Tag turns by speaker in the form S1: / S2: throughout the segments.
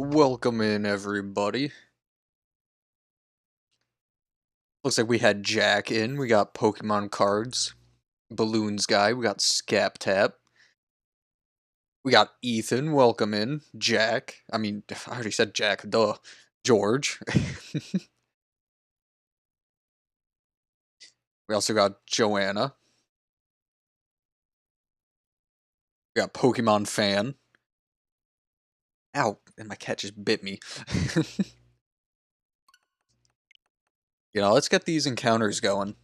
S1: Welcome in, everybody. Looks like we had Jack in. We got Pokemon cards. Balloons guy. We got Scap Tap. We got Ethan. Welcome in. Jack. I already said Jack. Duh. George. We also got Joanna. We got Pokemon Fan. Ow. And my cat just bit me. Let's get these encounters going.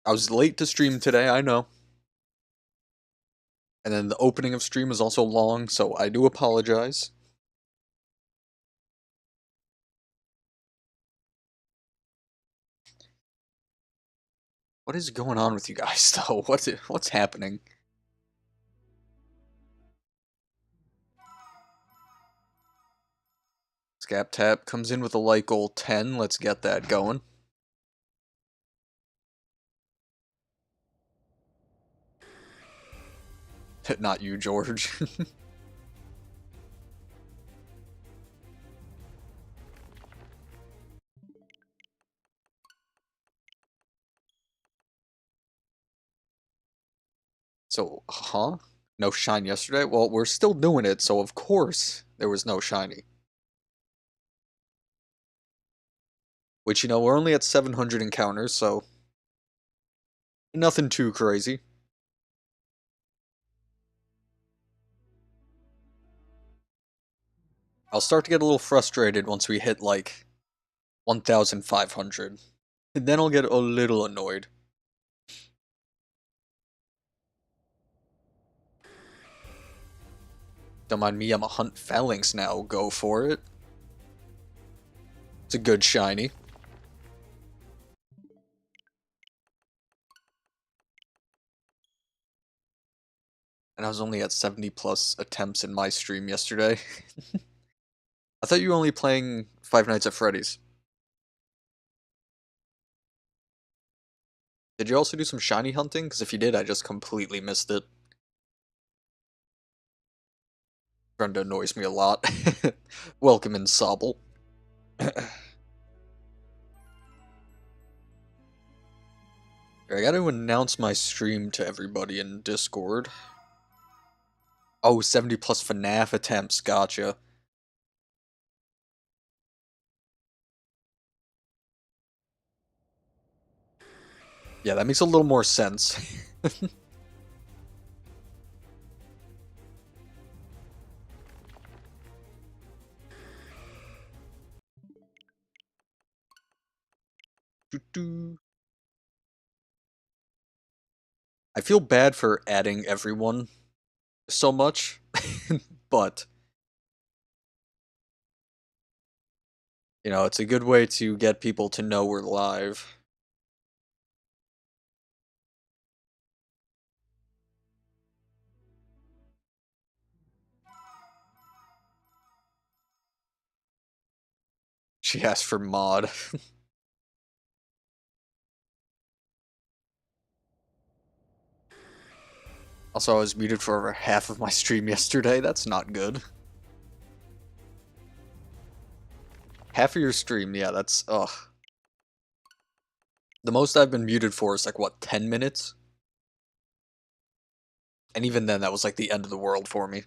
S1: I was late to stream today, I know. And then the opening of stream is also long, so I do apologize. What is going on with you guys, though? What's happening? Scap Tap comes in with a light goal 10. Let's get that going. Not you, George. So, huh? No shine yesterday? Well, we're still doing it, so of course there was no shiny. Which, we're only at 700 encounters, so nothing too crazy. I'll start to get a little frustrated once we hit, like, 1,500. And then I'll get a little annoyed. Don't mind me, I'm a hunt phalanx now. Go for it. It's a good shiny. And I was only at 70 plus attempts in my stream yesterday. I thought you were only playing Five Nights at Freddy's. Did you also do some shiny hunting? Because if you did, I just completely missed it. Brenda annoys me a lot. Welcome in, Sobble. I gotta announce my stream to everybody in Discord. Oh, 70 plus FNAF attempts, gotcha. Yeah, that makes a little more sense. I feel bad for adding everyone so much, but it's a good way to get people to know we're live. She asked for mod. Also, I was muted for over half of my stream yesterday. That's not good. Half of your stream, yeah, that's, ugh. The most I've been muted for is like, what, 10 minutes? And even then, that was like the end of the world for me.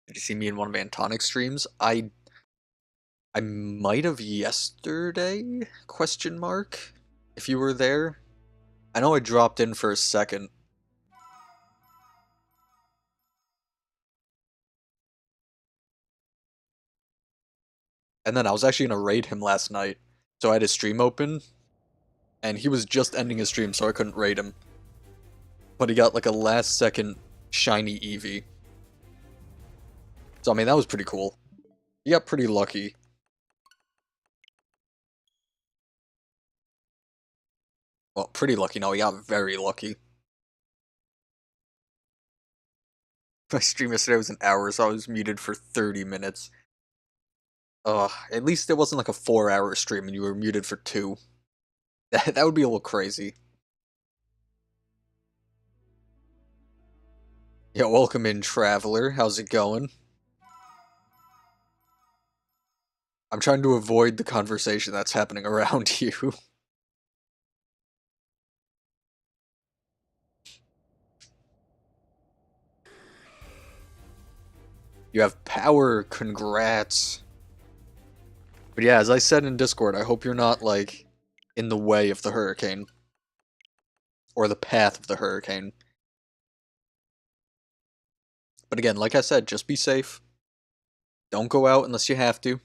S1: Did you see me in one of Antonic's streams? I might have yesterday? Question mark? If you were there? I know I dropped in for a second. And then I was actually gonna raid him last night. So I had his stream open, and he was just ending his stream, so I couldn't raid him. But he got like a last second shiny Eevee. So I mean, that was pretty cool. He got pretty lucky. Well, pretty lucky, no, he got very lucky. My stream yesterday was an hour, so I was muted for 30 minutes. At least it wasn't like a 4-hour stream and you were muted for 2. That would be a little crazy. Yeah, welcome in, traveler. How's it going? I'm trying to avoid the conversation that's happening around you. You have power, congrats. But yeah, as I said in Discord, I hope you're not, like, in the way of the hurricane. Or the path of the hurricane. But again, like I said, just be safe. Don't go out unless you have to.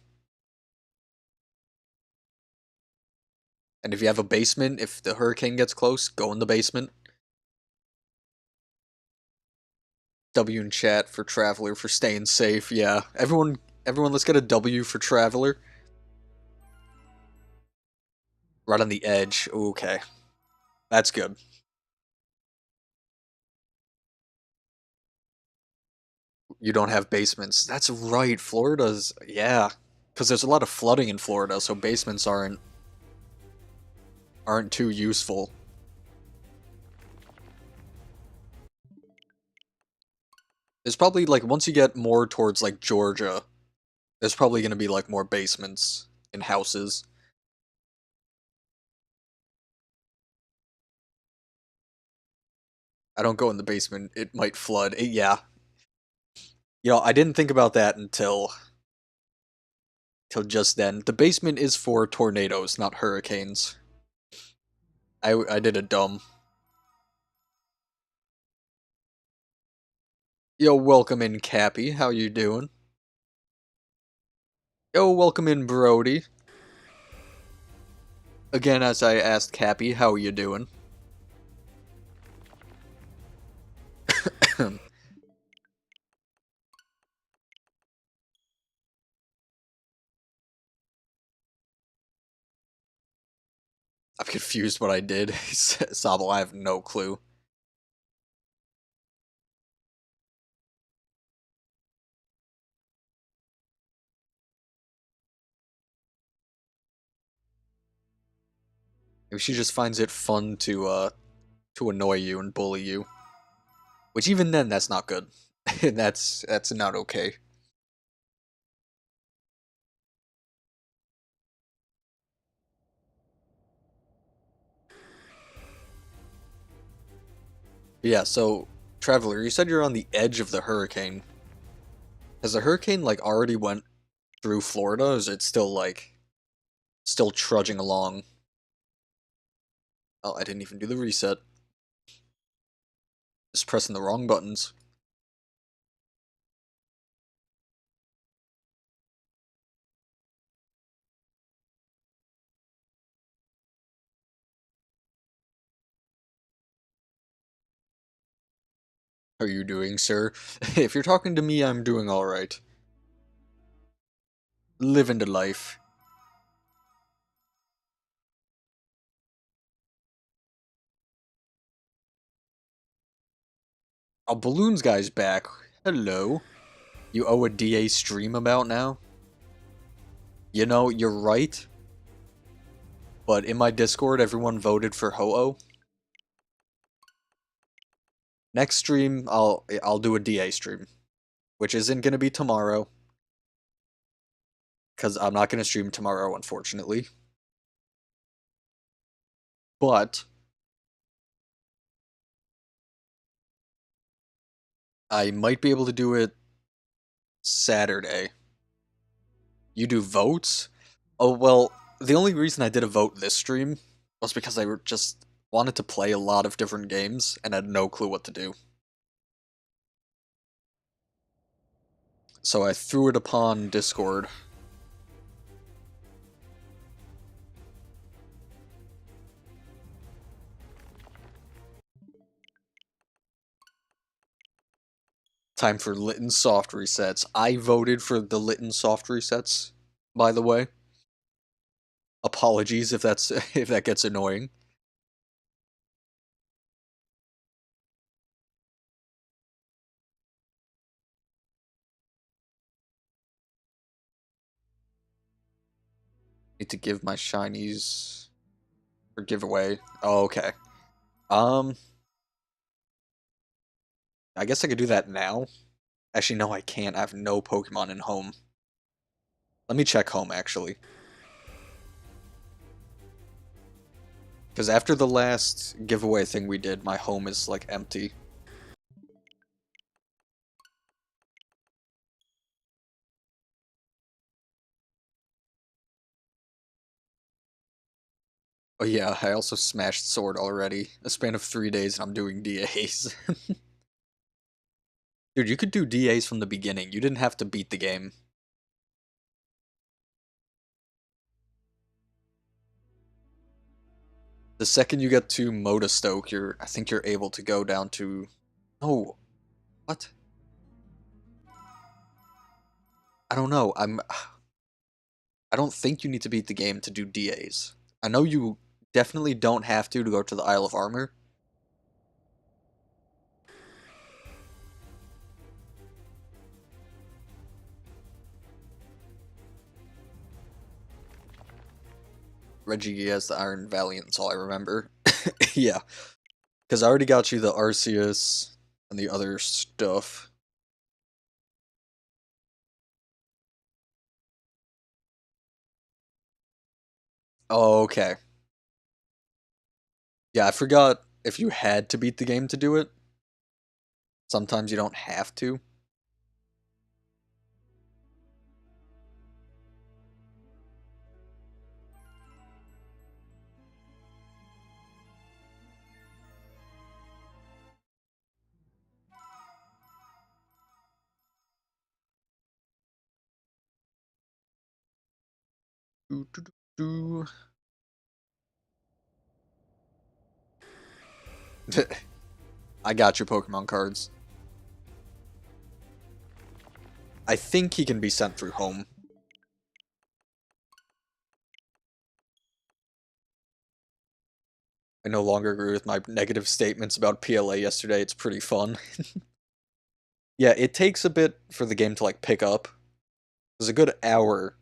S1: And if you have a basement, if the hurricane gets close, go in the basement. W in chat for Traveler for staying safe. Yeah, everyone, let's get a W for Traveler. Right on the edge. Okay, that's good. You don't have basements. That's right. Florida's, yeah, because there's a lot of flooding in Florida, so basements aren't too useful. There's probably like once you get more towards like Georgia, there's probably gonna be like more basements in houses. I don't go in the basement. It might flood. Yeah. I didn't think about that until just then. The basement is for tornadoes, not hurricanes. I did a dumb. Yo, welcome in, Cappy. How you doing? Yo, welcome in, Brody. Again, as I asked Cappy, how you doing? I'm confused what I did. Sable, I have no clue. Maybe she just finds it fun to annoy you and bully you. Which even then, that's not good. that's not okay. Yeah, so, Traveler, you said you're on the edge of the hurricane. Has the hurricane, like, already went through Florida, or is it still, like, still trudging along? Oh, I didn't even do the reset. Just pressing the wrong buttons. How are you doing, sir? If you're talking to me, I'm doing alright. Living the life. Oh, Balloons guy's back. Hello. You owe a DA stream about now? You know, you're right. But in my Discord, everyone voted for Ho-Oh. Next stream, I'll do a DA stream. Which isn't gonna be tomorrow. Because I'm not gonna stream tomorrow, unfortunately. But I might be able to do it Saturday. You do votes? Oh, well, the only reason I did a vote this stream was because I just wanted to play a lot of different games and had no clue what to do. So I threw it upon Discord. Time for lit and soft resets. I voted for the lit and soft resets, by the way. Apologies if that's if that gets annoying. Need to give my shinies for giveaway. Oh, okay. Um I guess I could do that now. Actually, no, I can't. I have no Pokemon in home. Let me check home, actually. Because after the last giveaway thing we did, my home is, like, empty. Oh yeah, I also smashed Sword already. A span of 3 days and I'm doing DAs. Dude, you could do DAs from the beginning. You didn't have to beat the game. The second you get to Motostoke, I think you're able to go down to... Oh, what? I don't know. I don't think you need to beat the game to do DAs. I know you definitely don't have to go to the Isle of Armor. Reggie has the Iron Valiant, that's all I remember. Yeah, because I already got you the Arceus and the other stuff. Oh, okay. Yeah, I forgot if you had to beat the game to do it. Sometimes you don't have to. Do, do, do, do. I got your Pokemon cards. I think he can be sent through home. I no longer agree with my negative statements about PLA yesterday. It's pretty fun. Yeah, it takes a bit for the game to like pick up. There's a good hour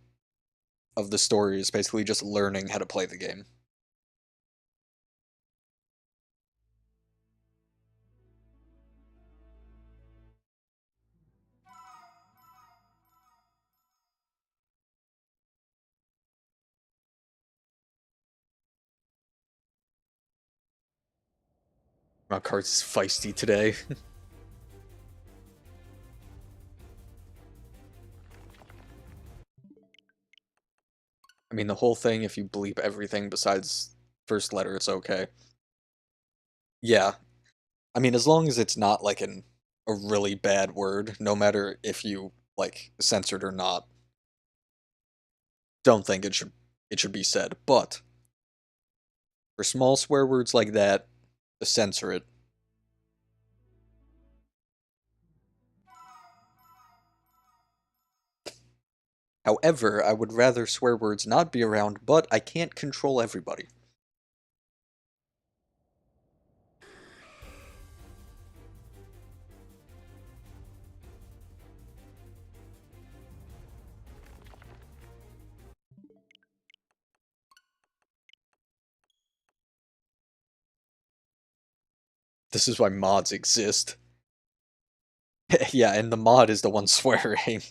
S1: of the story is basically just learning how to play the game. My cards is feisty today. I mean, the whole thing, if you bleep everything besides first letter, it's okay. Yeah. I mean, as long as it's not like a really bad word, no matter if you like censored or not, don't think it should be said. But for small swear words like that, censor it. However, I would rather swear words not be around, but I can't control everybody. This is why mods exist. Yeah, and the mod is the one swearing.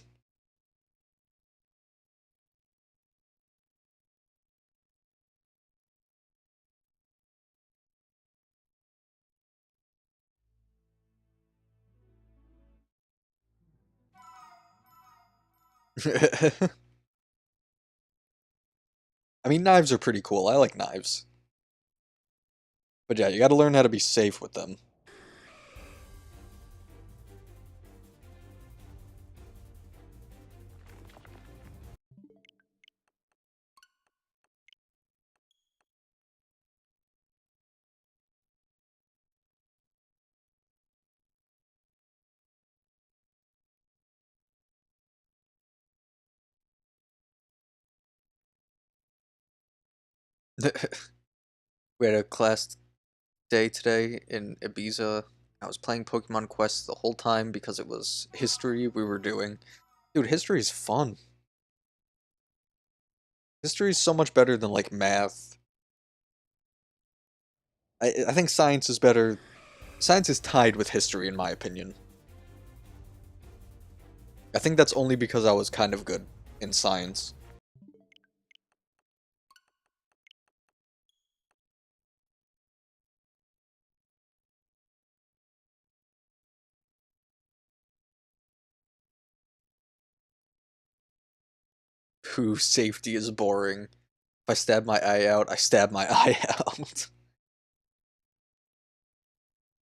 S1: I mean, knives are pretty cool. I like knives. But yeah, you gotta learn how to be safe with them. We had a class day today in Ibiza. I was playing Pokemon Quest the whole time because it was history we were doing. Dude, history is fun. History is so much better than like math. I think science is better. Science is tied with history, in my opinion. I think that's only because I was kind of good in science. Who safety is boring. If I stab my eye out, I stab my eye out.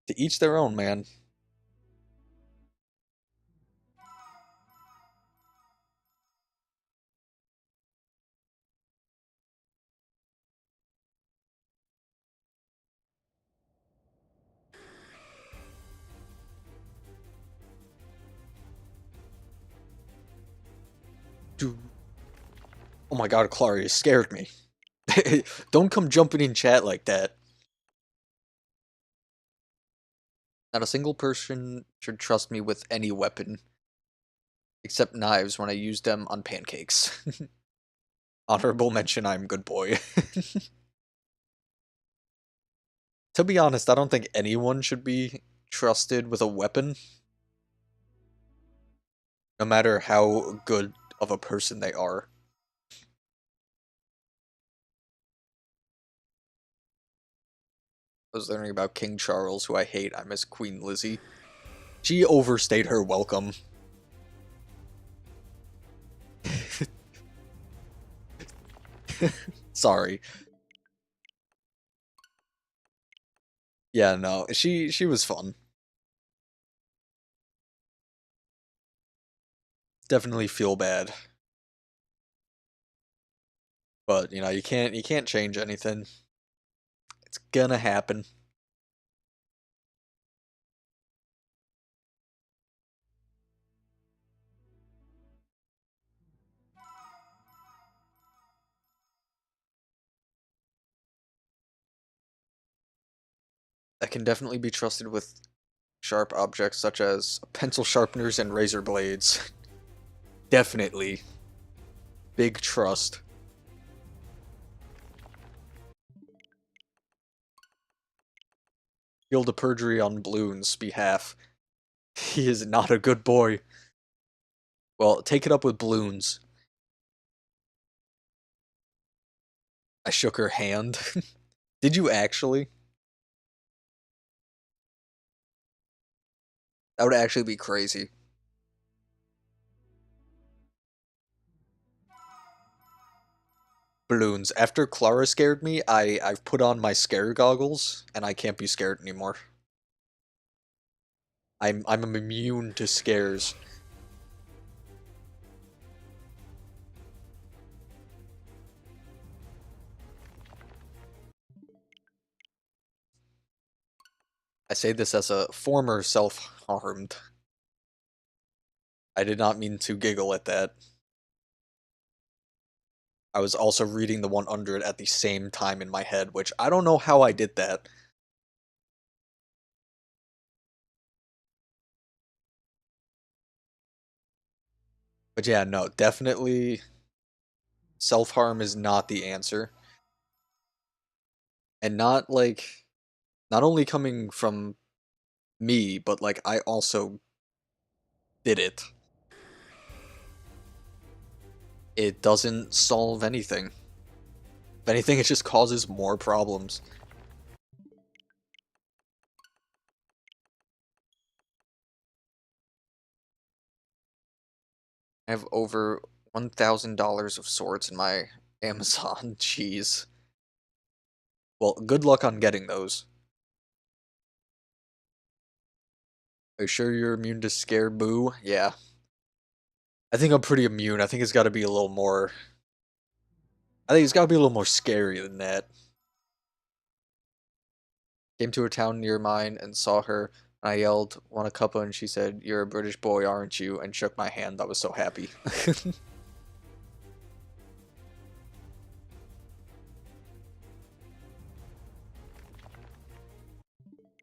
S1: To each their own, man. Dude. Oh my god, Claria scared me. Don't come jumping in chat like that. Not a single person should trust me with any weapon, except knives when I use them on pancakes. Honorable mention, I'm good boy. To be honest, I don't think anyone should be trusted with a weapon, no matter how good of a person they are. I was learning about King Charles, who I hate. I miss Queen Lizzie. She overstayed her welcome. Sorry. Yeah, no, she was fun. Definitely feel bad. But, you know, you can't change anything. It's gonna happen. I can definitely be trusted with sharp objects such as pencil sharpeners and razor blades. Definitely. Big trust. Guild of perjury on Bloon's behalf. He is not a good boy. Well, take it up with Bloons. I shook her hand. Did you actually? That would actually be crazy. Balloons. After Clara scared me, I've put on my scare goggles, and I can't be scared anymore. I'm immune to scares. I say this as a former self-harmed. I did not mean to giggle at that. I was also reading the 100 at the same time in my head, which I don't know how I did that. But yeah, no, definitely self-harm is not the answer. And not like, not only coming from me, but like I also did it. It doesn't solve anything. If anything, it just causes more problems. I have over $1,000 of swords in my Amazon. Jeez. Well, good luck on getting those. Are you sure you're immune to scare boo? Yeah. I think I'm pretty immune. I think it's gotta be a little more... I think it's gotta be a little more scary than that. Came to a town near mine and saw her, and I yelled, "Want a cuppa?" And she said, "You're a British boy, aren't you?" And shook my hand. I was so happy.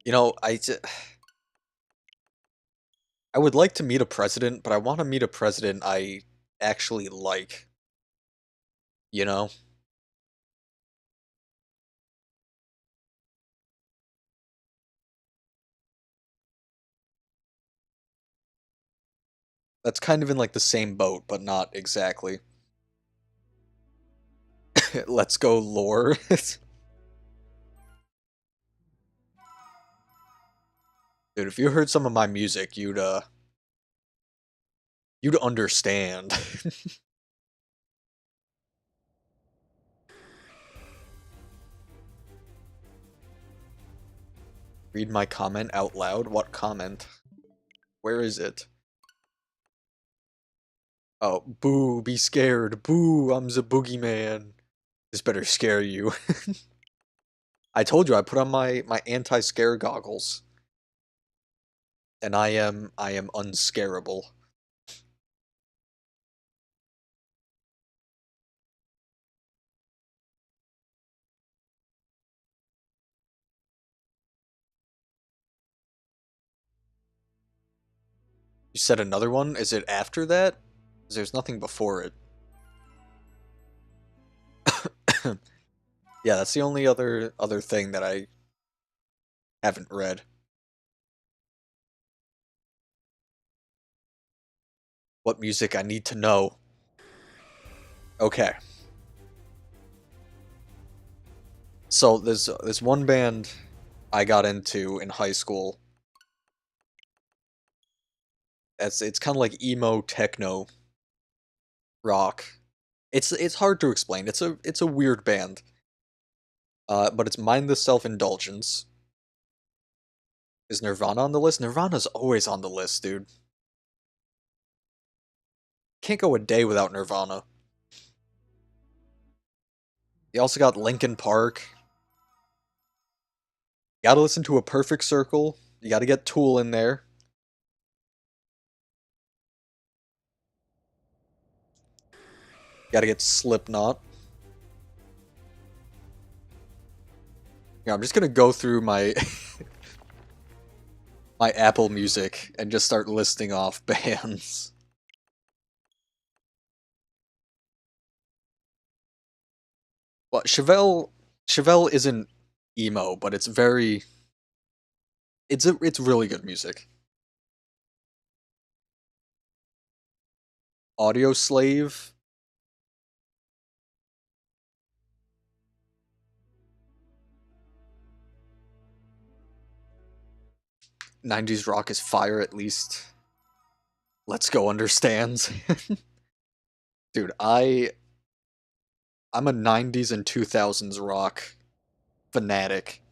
S1: You know, I would like to meet a president, but I want to meet a president I actually like. You know? That's kind of in like the same boat, but not exactly. Let's go lore. Dude, if you heard some of my music, you'd understand. Read my comment out loud? What comment? Where is it? Oh, boo, be scared. Boo, I'm the boogeyman. This better scare you. I told you I put on my anti-scare goggles. And I am unscarable. You said another one? Is it after that? 'Cause there's nothing before it. Yeah, that's the only other thing that I haven't read. What music I need to know. Okay. So there's this one band I got into in high school. It's kind of like emo techno rock. It's hard to explain. It's a weird band. But it's Mindless Self-Indulgence. Is Nirvana on the list? Nirvana's always on the list, dude. Can't go a day without Nirvana. You also got Linkin Park. You gotta listen to A Perfect Circle. You gotta get Tool in there. You gotta get Slipknot. Yeah, I'm just gonna go through my my Apple Music and just start listing off bands. Well, Chevelle isn't emo, but it's really good music. Audio Slave. 90s rock is fire at least. Let's Go understands. Dude, I'm a 90s and 2000s rock fanatic.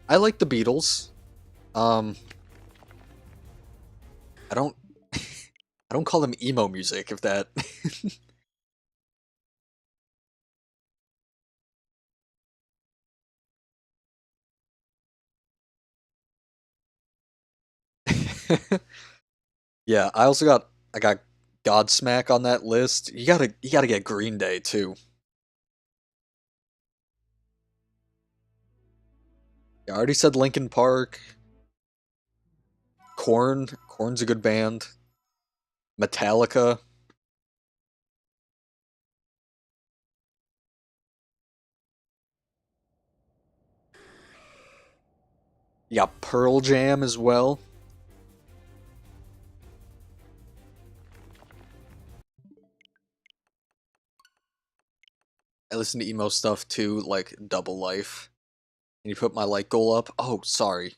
S1: I like the Beatles. Um, I don't I don't call them emo music if that Yeah, I got Godsmack on that list. You gotta get Green Day too. Yeah, I already said Linkin Park. Korn's a good band. Metallica. You got Pearl Jam as well. I listen to emo stuff too, like Double Life. Can you put my like goal up? Oh, sorry.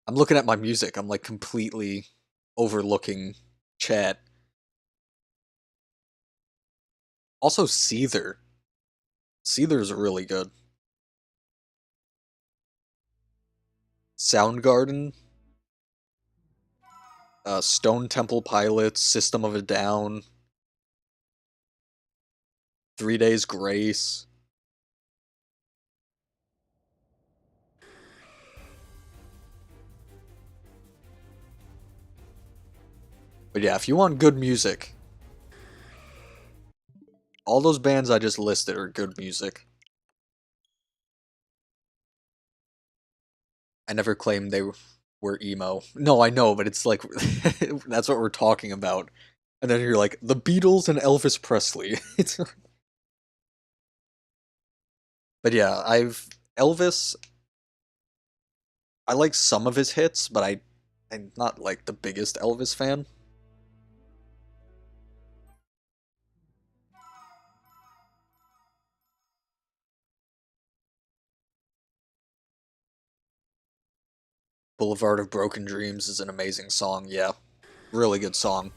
S1: I'm looking at my music. I'm like completely overlooking chat. Also, Seether. Seether's really good. Soundgarden, Stone Temple Pilots, System of a Down, 3 Days Grace. But yeah, if you want good music, all those bands I just listed are good music. I never claimed they were emo. No, I know, but it's like that's what we're talking about. And then you're like the Beatles and Elvis Presley. It's But yeah, I've Elvis. I like some of his hits, but I'm not like the biggest Elvis fan. Boulevard of Broken Dreams is an amazing song, yeah. Really good song.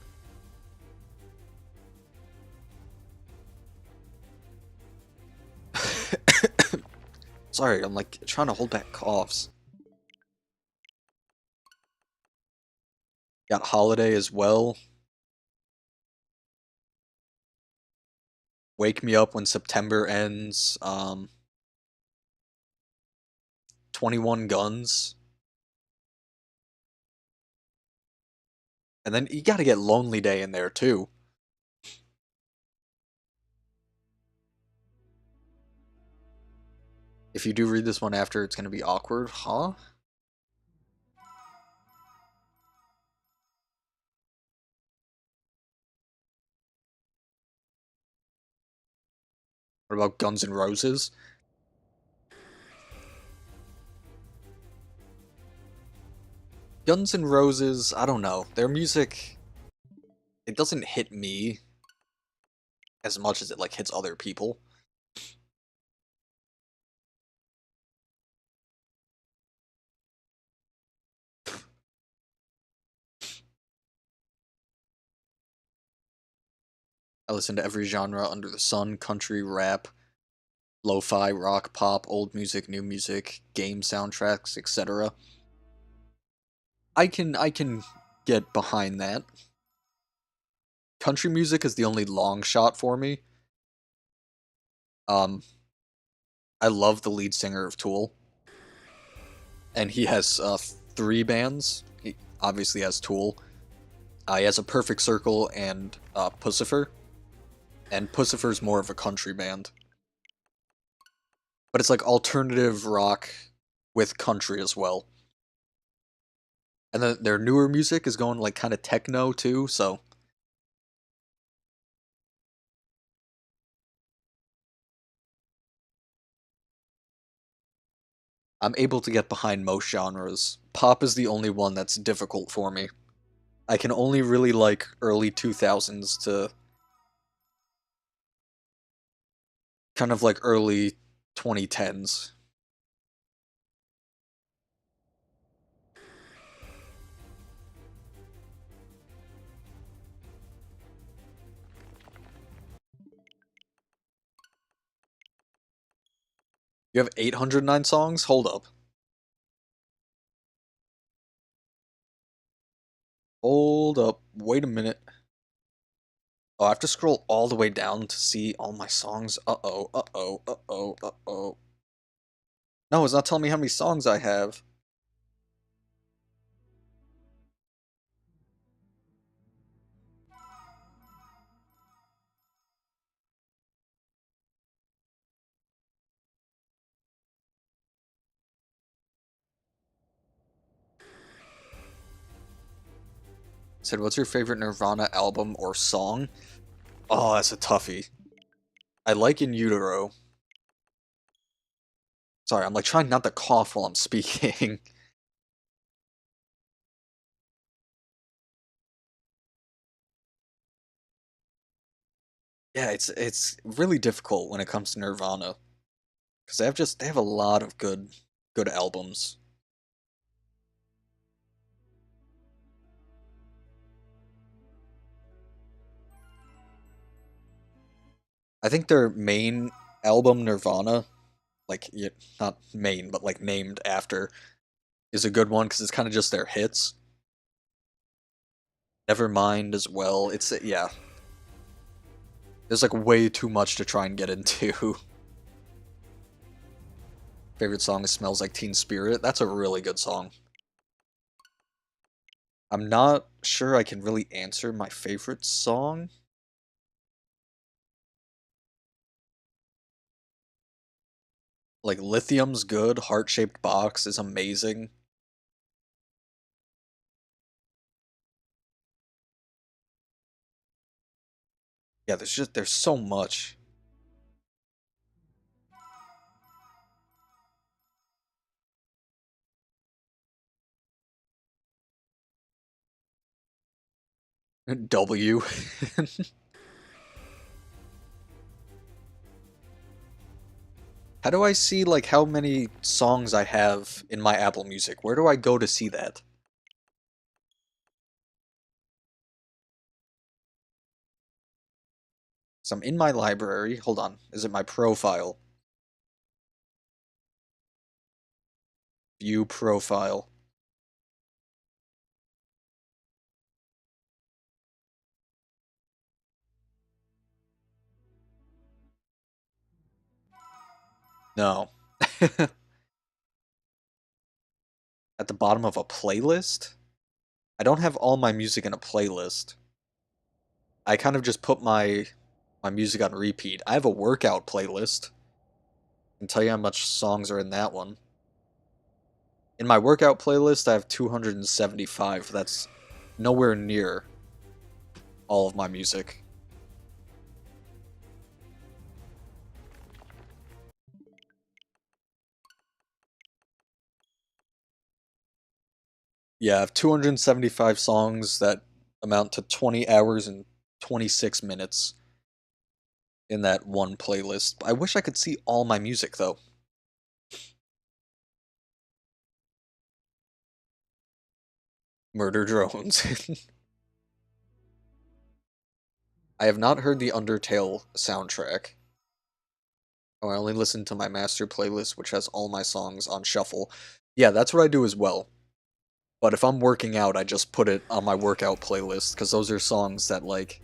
S1: Sorry, I'm like trying to hold back coughs. Got Holiday as well. Wake Me Up When September Ends. 21 Guns. And then you gotta get Lonely Day in there too. If you do read this one after, it's gonna be awkward, huh? What about Guns N' Roses? Guns N' Roses, I don't know. Their music, it doesn't hit me as much as it like hits other people. I listen to every genre under the sun: country, rap, lo-fi, rock, pop, old music, new music, game soundtracks, etc. I can get behind that. Country music is the only long shot for me. Um, I love the lead singer of Tool, and he has three bands. He obviously has Tool. He has a Perfect Circle and Pussifer, and Pussifer's more of a country band, but it's like alternative rock with country as well. And then their newer music is going like kind of techno too, so I'm able to get behind most genres. Pop is the only one that's difficult for me. I can only really like early 2000s to kind of like early 2010s. You have 809 songs? Hold up. Hold up. Wait a minute. Oh, I have to scroll all the way down to see all my songs. Uh-oh, uh-oh, uh-oh, uh-oh. No, it's not telling me how many songs I have. It said, what's your favorite Nirvana album or song? Oh, that's a toughie. I like In Utero. Sorry, I'm like trying not to cough while I'm speaking. Yeah, it's really difficult when it comes to Nirvana because they have a lot of good albums. I think their main album Nirvana, like not main but like named after, is a good one because it's kind of just their hits. Nevermind as well. It's yeah. There's like way too much to try and get into. Favorite song is Smells Like Teen Spirit. That's a really good song. I'm not sure I can really answer my favorite song. Like Lithium's good, Heart-Shaped Box is amazing. Yeah, there's so much. W. How do I see, like, how many songs I have in my Apple Music? Where do I go to see that? So I'm in my library. Hold on. Is it my profile? View profile. No. At the bottom of a playlist? I don't have all my music in a playlist. I kind of just put my music on repeat. I have a workout playlist. I can tell you how much songs are in that one. In my workout playlist, I have 275. That's nowhere near all of my music. Yeah, I have 275 songs that amount to 20 hours and 26 minutes in that one playlist. I wish I could see all my music, though. Murder drones. I have not heard the Undertale soundtrack. Oh, I only listen to my master playlist, which has all my songs on shuffle. Yeah, that's what I do as well. But if I'm working out, I just put it on my workout playlist, because those are songs that, like,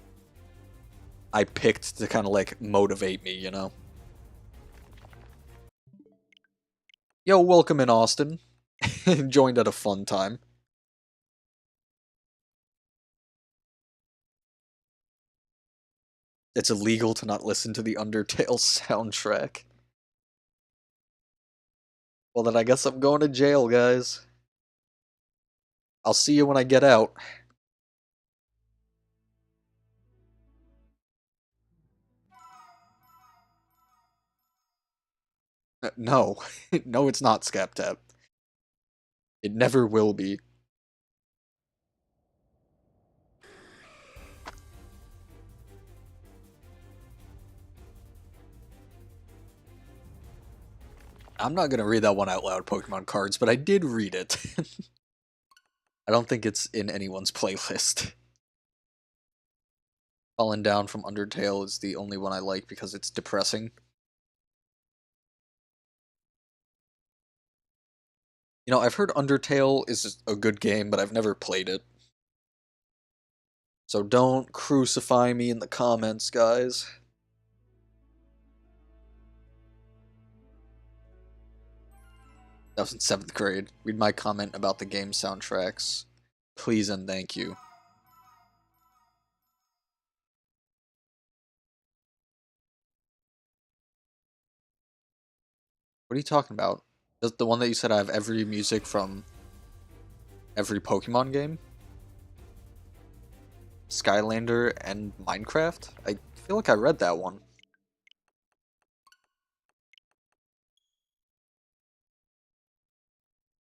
S1: I picked to kind of, like, motivate me, you know? Yo, welcome in, Austin. Joined at a fun time. It's illegal to not listen to the Undertale soundtrack. Well, then I guess I'm going to jail, guys. I'll see you when I get out. No. No, it's not Scaptap. It never will be. I'm not gonna read that one out loud, Pokemon cards, but I did read it. I don't think it's in anyone's playlist. Fallen Down from Undertale is the only one I like because it's depressing. You know, I've heard Undertale is a good game, but I've never played it. So don't crucify me in the comments, guys. That was in 7th grade. Read my comment about the game soundtracks. Please and thank you. What are you talking about? The one that you said I have every music from every Pokemon game? Skylander and Minecraft? I feel like I read that one.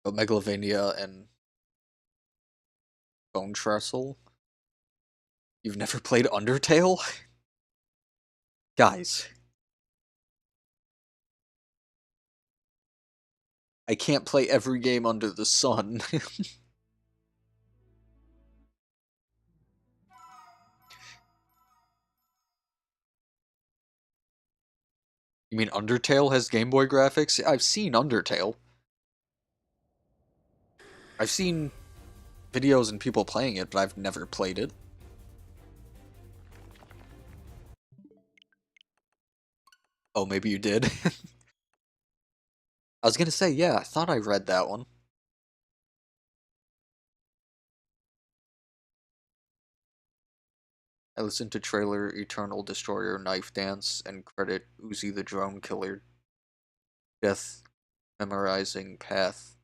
S1: But Megalovania and Bone Trestle? You've never played Undertale? Guys. I can't play every game under the sun. You mean Undertale has Game Boy graphics? I've seen Undertale. I've seen videos and people playing it, but I've never played it. Oh, maybe you did? I was gonna say, yeah, I thought I read that one. I listened to trailer Eternal Destroyer Knife Dance and credit Uzi the Drone Killer. Death memorizing path.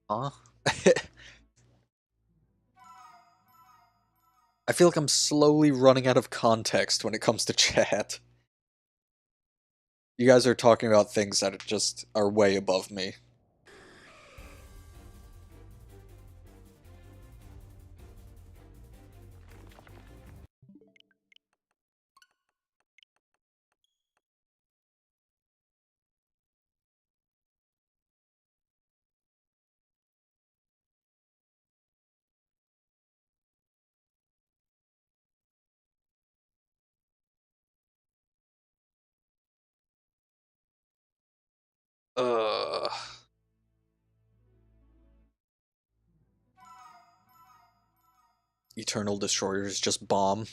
S1: Huh? I feel like I'm slowly running out of context when it comes to chat. You guys are talking about things that just are way above me. Uh, Eternal Destroyers just bomb.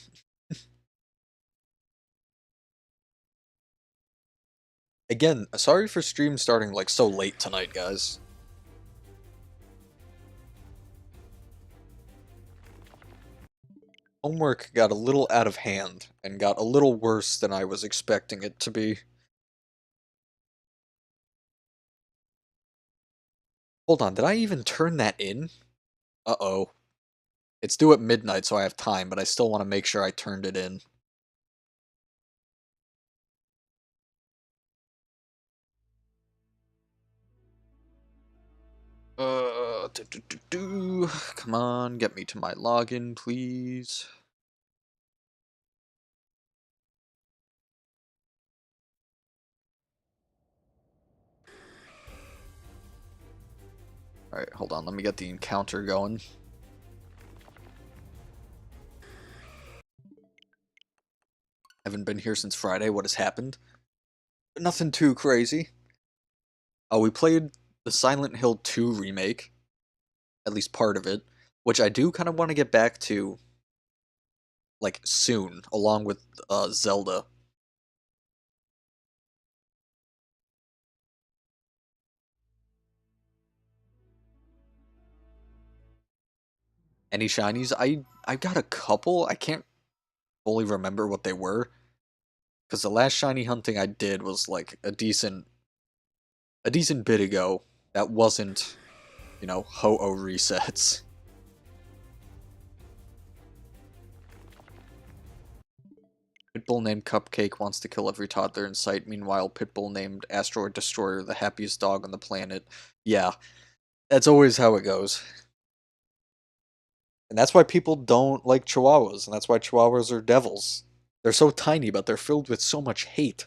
S1: Again, sorry for stream starting like so late tonight, guys. Homework got a little out of hand and got a little worse than I was expecting it to be. Hold on, did I even turn that in? Uh-oh. It's due at midnight, so I have time, but I still want to make sure I turned it in. Come on, get me to my login, please. Alright, hold on, let me get the encounter going. Haven't been here since Friday, what has happened? Nothing too crazy. Oh, we played the Silent Hill 2 remake. At least part of it. Which I do kind of want to get back to, like, soon, along with Zelda. Any shinies? I got a couple. I can't fully remember what they were. Because the last shiny hunting I did was, like, a decent bit ago. That wasn't, you know, Ho-Oh resets. Pitbull named Cupcake wants to kill every toddler in sight. Meanwhile, Pitbull named Asteroid Destroyer the happiest dog on the planet. Yeah, that's always how it goes. And that's why people don't like Chihuahuas, and that's why Chihuahuas are devils. They're so tiny, but they're filled with so much hate.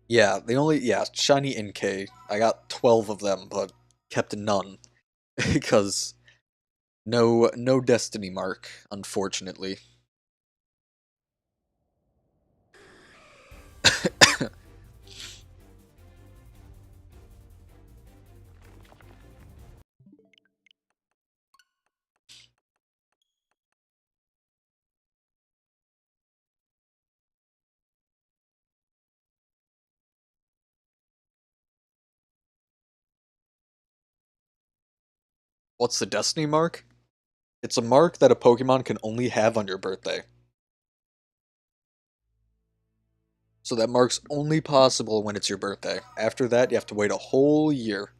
S1: Yeah, shiny NK. I got 12 of them, but kept none. Because no destiny mark, unfortunately. What's the destiny mark? It's a mark that a Pokemon can only have on your birthday. So that mark's only possible when it's your birthday. After that, you have to wait a whole year.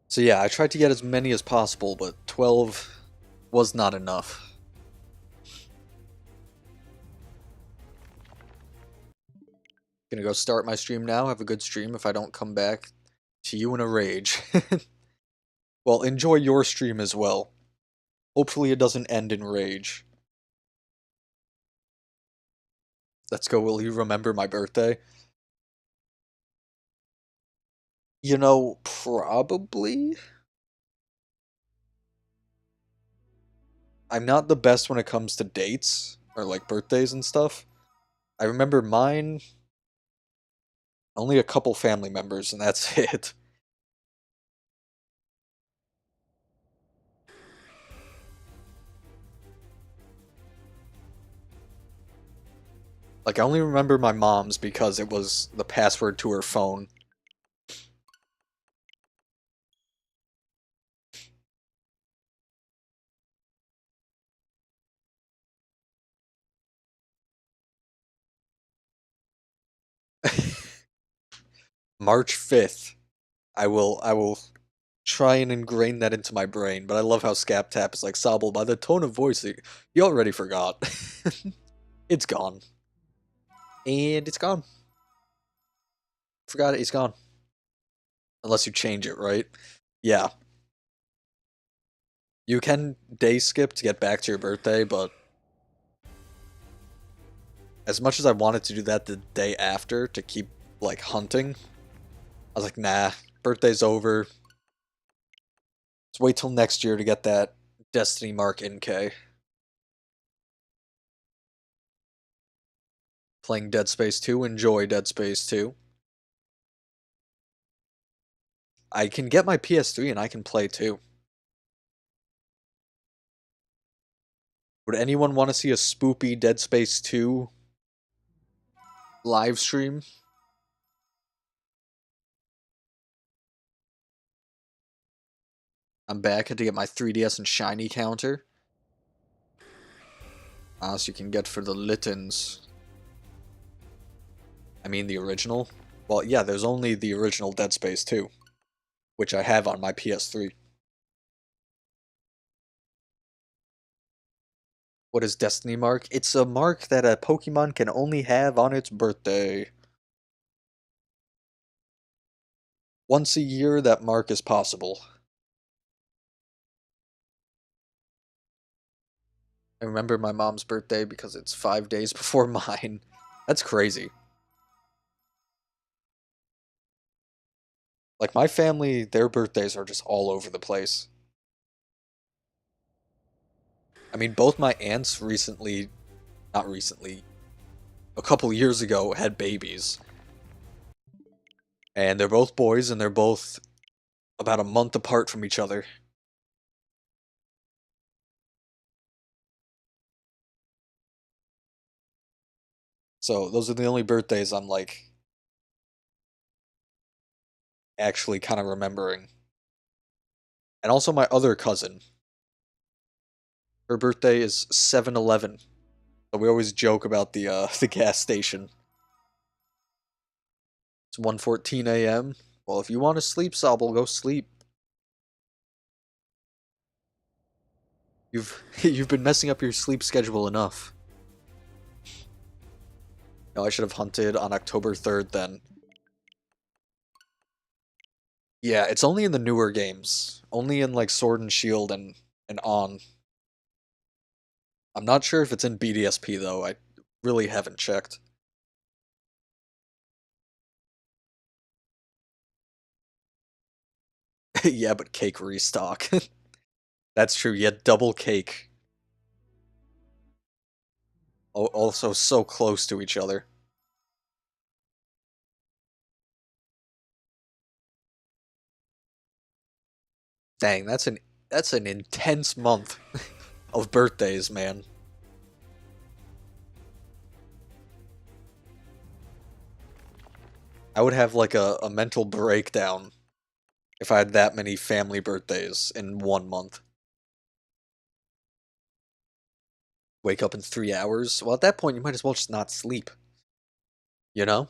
S1: So yeah, I tried to get as many as possible, but 12 was not enough. Gonna go start my stream now, have a good stream if I don't come back to you in a rage. Well, enjoy your stream as well. Hopefully it doesn't end in rage. Let's go, will you remember my birthday? You know, probably? I'm not the best when it comes to dates, or like birthdays and stuff. I remember mine, only a couple family members, and that's it. Like, I only remember my mom's because it was the password to her phone. March 5th. I will try and ingrain that into my brain, but I love how Scap Tap is like, Sobble, by the tone of voice, you already forgot. It's gone. And it's gone. Forgot it, it's gone. Unless you change it, right? Yeah. You can day skip to get back to your birthday, but as much as I wanted to do that the day after to keep, like, hunting, I was like, nah, birthday's over. wait till next year to get that Destiny Mark NK. Playing Dead Space 2, enjoy Dead Space 2. I can get my PS3 and I can play too. Would anyone want to see a spoopy Dead Space 2 live stream? I'm back. Had to get my 3DS and shiny counter. So you can get for the Littens. I mean the original. Well, yeah, there's only the original Dead Space 2, which I have on my PS3. What is Destiny Mark? It's a mark that a Pokemon can only have on its birthday. Once a year, that mark is possible. I remember my mom's birthday because it's 5 days before mine. That's crazy. Like, my family, their birthdays are just all over the place. I mean, both my aunts recently, not recently, a couple years ago, had babies. And they're both boys, and they're both about a month apart from each other. So, those are the only birthdays I'm, like, actually kind of remembering. And also my other cousin. Her birthday is 7/11. So we always joke about the the gas station. It's 1:14 a.m. Well, if you want to sleep, Sobble, go sleep. You've been messing up your sleep schedule enough. No, I should have hunted on October 3rd then. Yeah, it's only in the newer games. Only in like Sword and Shield and on. I'm not sure if it's in BDSP though. I really haven't checked. Yeah, but cake restock. That's true. You had double cake. Also so close to each other. Dang, that's an intense month of birthdays, man. I would have like a mental breakdown if I had that many family birthdays in 1 month. Wake up in 3 hours? Well, at that point, you might as well just not sleep. You know?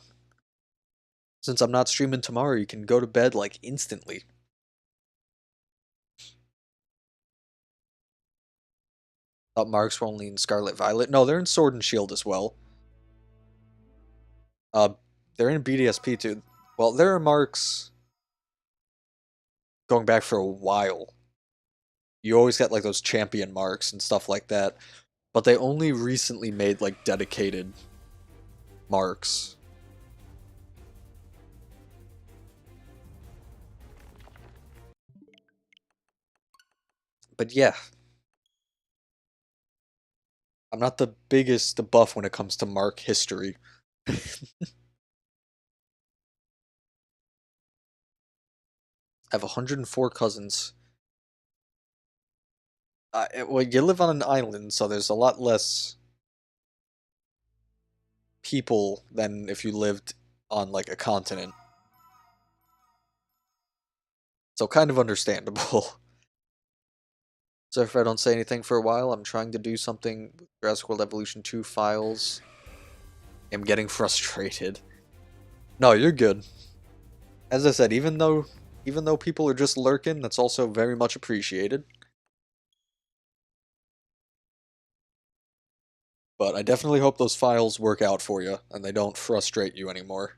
S1: Since I'm not streaming tomorrow, you can go to bed like instantly. Thought marks were only in Scarlet Violet. No, they're in Sword and Shield as well. Uh, they're in BDSP too. Well, there are marks going back for a while. You always get like those champion marks and stuff like that. But they only recently made like dedicated marks. But yeah, I'm not the biggest buff when it comes to mark history. I have 104 cousins. Well, you live on an island, so there's a lot less people than if you lived on like a continent. So kind of understandable. So if I don't say anything for a while, I'm trying to do something with Jurassic World Evolution 2 files. I'm getting frustrated. No, you're good. As I said, even though people are just lurking, that's also very much appreciated. But I definitely hope those files work out for you and they don't frustrate you anymore.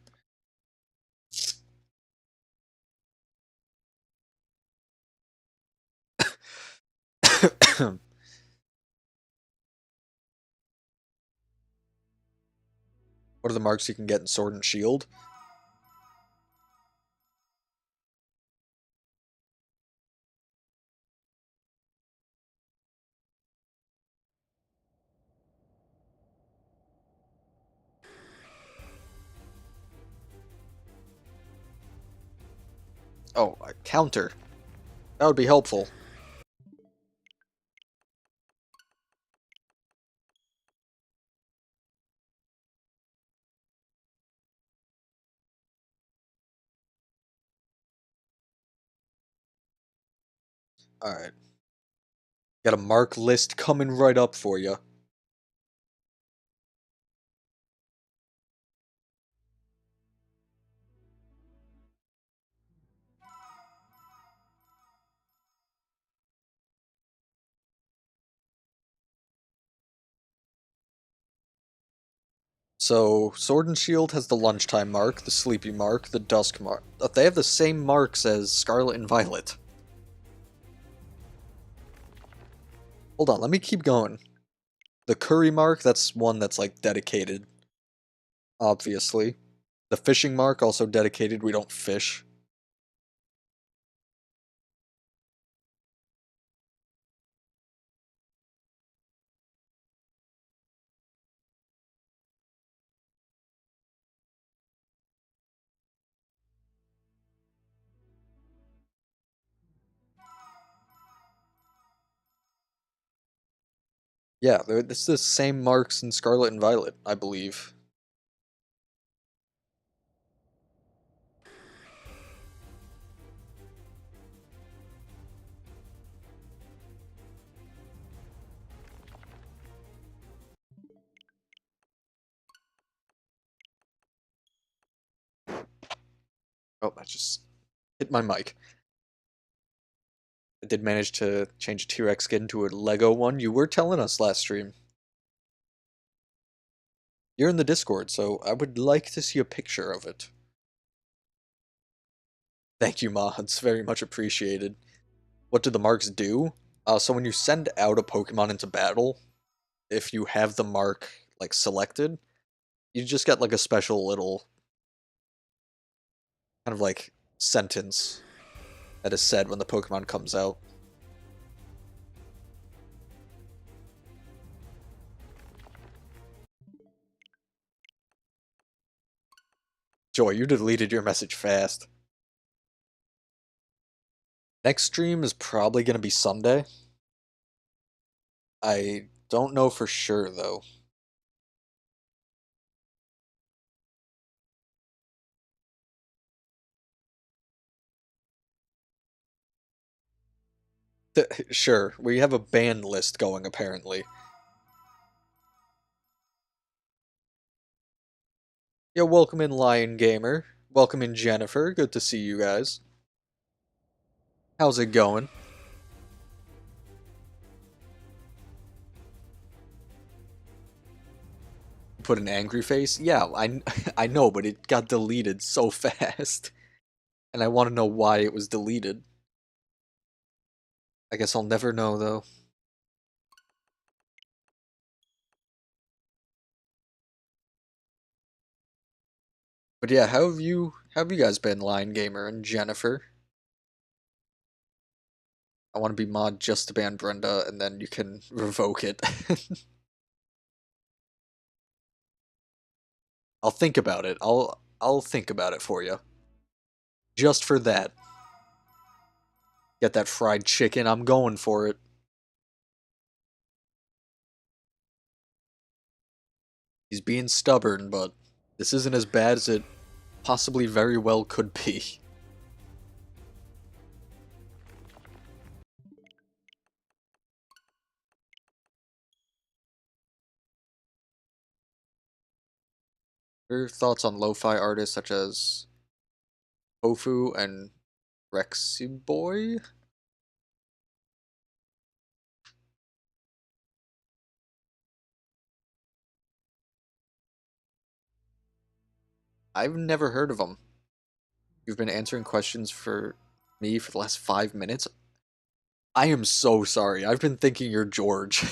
S1: What are the marks you can get in Sword and Shield? Oh, a counter. That would be helpful. Alright. Got a mark list coming right up for you. So, Sword and Shield has the lunchtime mark, the sleepy mark, the dusk mark. They have the same marks as Scarlet and Violet. Hold on, let me keep going. The curry mark, that's one that's like dedicated, obviously. The fishing mark, also dedicated, we don't fish. Yeah, it's the same marks in Scarlet and Violet, I believe. Oh, I just hit my mic. I did manage to change a T-Rex skin to a Lego one. You were telling us last stream. You're in the Discord, so I would like to see a picture of it. Thank you, mods. Very much appreciated. What do the marks do? So when you send out a Pokemon into battle, if you have the mark, like, selected, you just get, like, a special little kind of, like, sentence that is said when the Pokemon comes out. Joy, you deleted your message fast. Next stream is probably going to be Sunday. I don't know for sure, though. Sure, we have a ban list going, apparently. Yeah, welcome in, Lion Gamer. Welcome in, Jennifer. Good to see you guys. How's it going? Put an angry face? Yeah, I know, but it got deleted so fast. And I want to know why it was deleted. I guess I'll never know, though. But yeah, how have you guys been, Lion Gamer and Jennifer? I want to be mod just to ban Brenda, and then you can revoke it. I'll think about it. I'll think about it for you. Just for that. Get that fried chicken, I'm going for it. He's being stubborn, but this isn't as bad as it possibly very well could be. Your thoughts on lo-fi artists such as Tofu and Rexy Boy? I've never heard of them. You've been answering questions for me for the last 5 minutes? I am so sorry. I've been thinking you're George.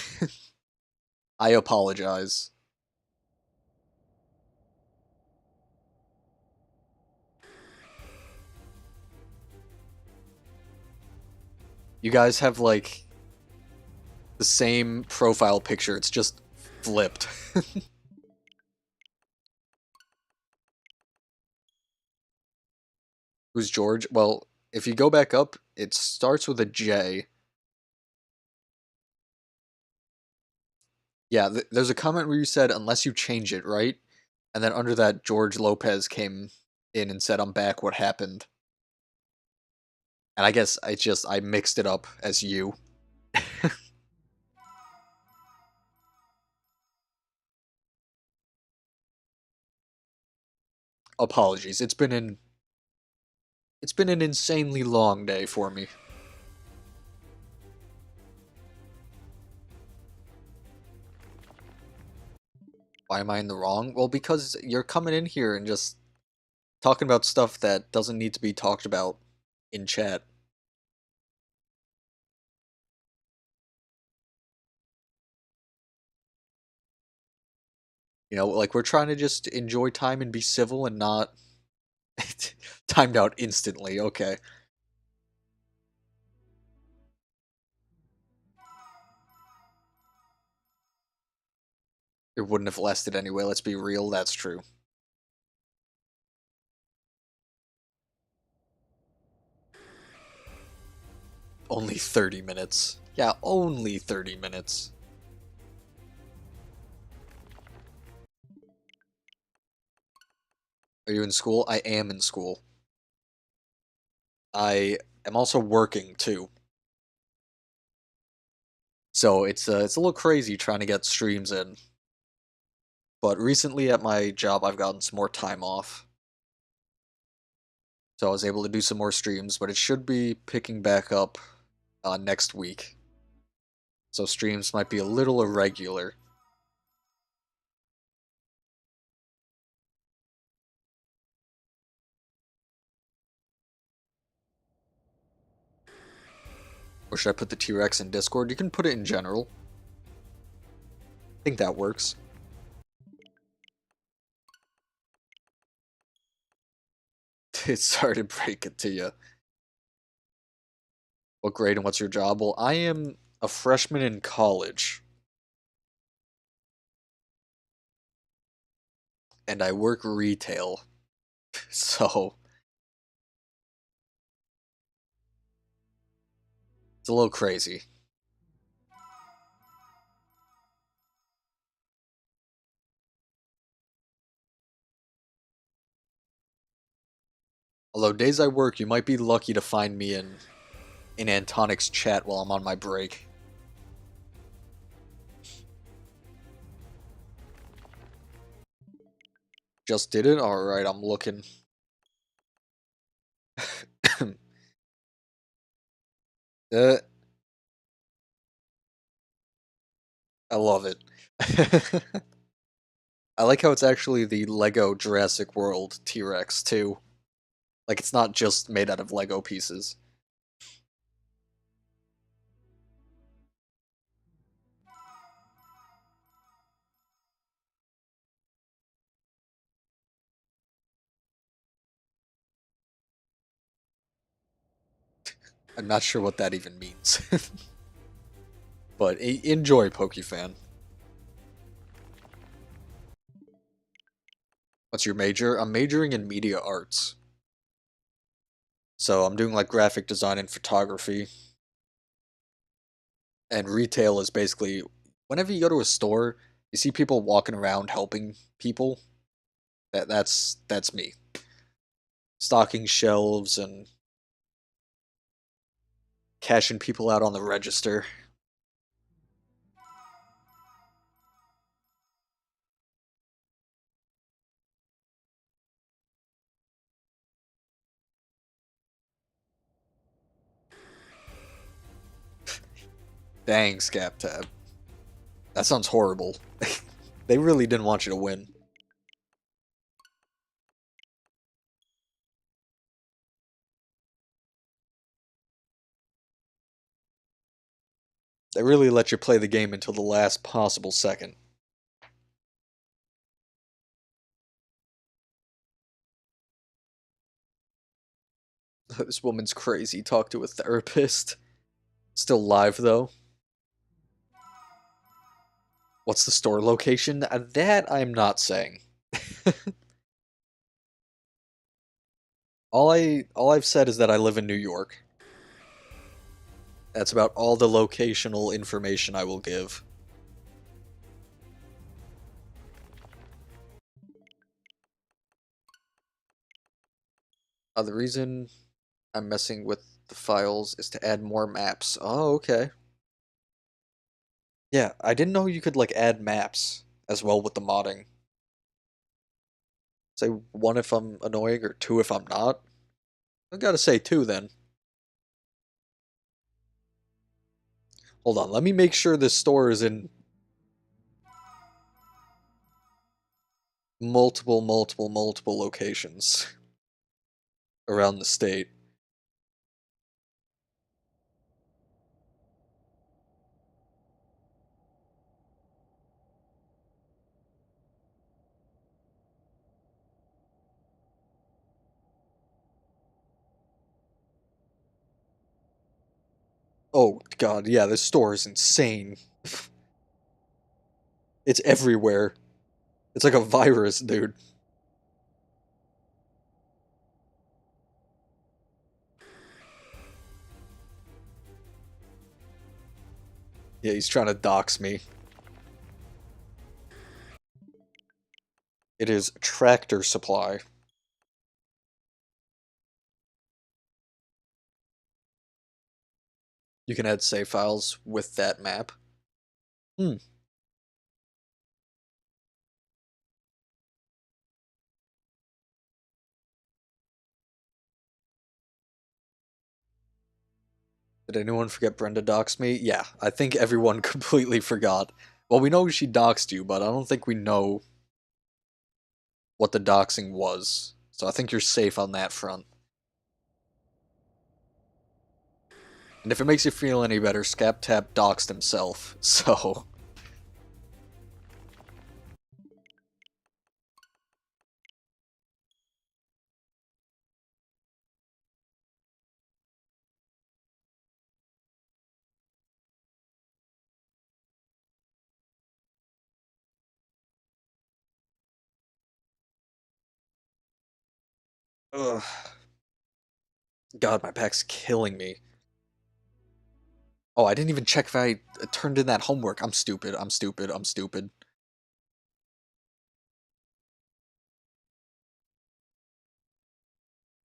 S1: I apologize. You guys have, like, the same profile picture. It's just flipped. Who's George? Well, If you go back up, it starts with a J. Yeah, there's a comment where you said, unless you change it, right? And then under that, George Lopez came in and said, I'm back, what happened? And I guess I mixed it up as you. Apologies. It's been an insanely long day for me. Why am I in the wrong? Well, because you're coming in here and just talking about stuff that doesn't need to be talked about in chat. You know, like we're trying to just enjoy time and be civil and not timed out instantly. Okay. It wouldn't have lasted anyway, let's be real, that's true. Only 30 minutes. Yeah, only 30 minutes. Are you in school? I am in school. I am also working too. So it's a little crazy trying to get streams in. But recently at my job I've gotten some more time off. So I was able to do some more streams, but it should be picking back up next week. So streams might be a little irregular. Or should I put the T-Rex in Discord? You can put it in general. I think that works. It's sorry to break it to you. What grade and what's your job? Well, I am a freshman in college. And I work retail. So it's a little crazy. Although days I work, you might be lucky to find me in Antonic's chat while I'm on my break. Just did it? Alright, I'm looking. uh, I love it. I like how it's actually the Lego Jurassic World T-Rex, too. Like, it's not just made out of Lego pieces. I'm not sure what that even means. But enjoy, Pokefan. What's your major? I'm majoring in media arts. So I'm doing like graphic design and photography. And retail is basically whenever you go to a store, you see people walking around helping people. That's me. Stocking shelves and cashing people out on the register. Dang, ScapTab. That sounds horrible. They really didn't want you to win. They really let you play the game until the last possible second. This woman's crazy. Talk to a therapist. Still live, though. What's the store location? That I'm not saying. All I've said is that I live in New York. That's about all the locational information I will give. The reason I'm messing with the files is to add more maps. Oh, okay. Yeah, I didn't know you could like add maps as well with the modding. Say one if I'm annoying or two if I'm not. I gotta say two then. Hold on, let me make sure this store is in multiple locations around the state. Oh god, yeah, this store is insane. It's everywhere. It's like a virus, dude. Yeah, he's trying to dox me. It is Tractor Supply. You can add save files with that map. Hmm. Did anyone forget Brenda doxed me? Yeah, I think everyone completely forgot. Well, we know she doxed you, but I don't think we know what the doxing was. So I think you're safe on that front. And if it makes you feel any better, ScapTap doxed himself, so... Ugh. God, my back's killing me. Oh, I didn't even check if I turned in that homework. I'm stupid, I'm stupid, I'm stupid.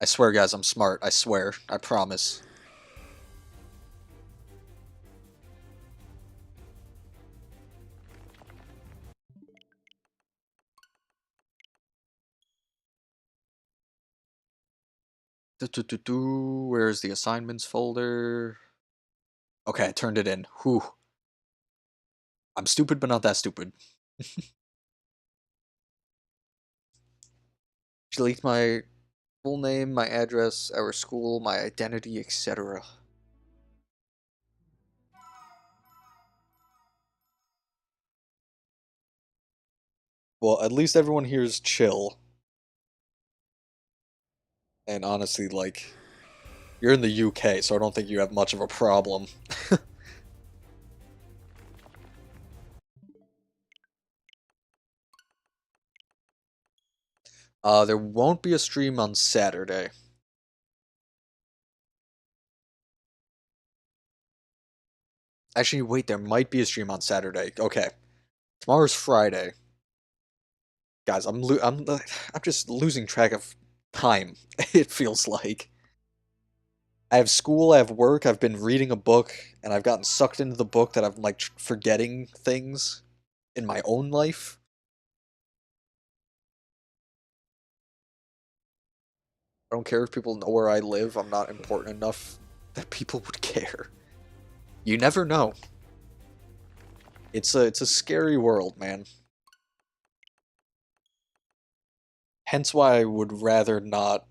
S1: I swear, guys, I'm smart. I swear. I promise. Where's the assignments folder? Okay, I turned it in. Whew. I'm stupid, but not that stupid. Delete my full name, my address, our school, my identity, etc. Well, at least everyone here is chill. And honestly, like, you're in the UK, so I don't think you have much of a problem. There won't be a stream on Saturday. Actually, wait, there might be a stream on Saturday. Okay. Tomorrow's Friday. Guys, I'm just losing track of time. It feels like I have school, I have work, I've been reading a book, and I've gotten sucked into the book that I'm like forgetting things in my own life. I don't care if people know where I live. I'm not important enough that people would care. You never know. It's a scary world, man. Hence why I would rather not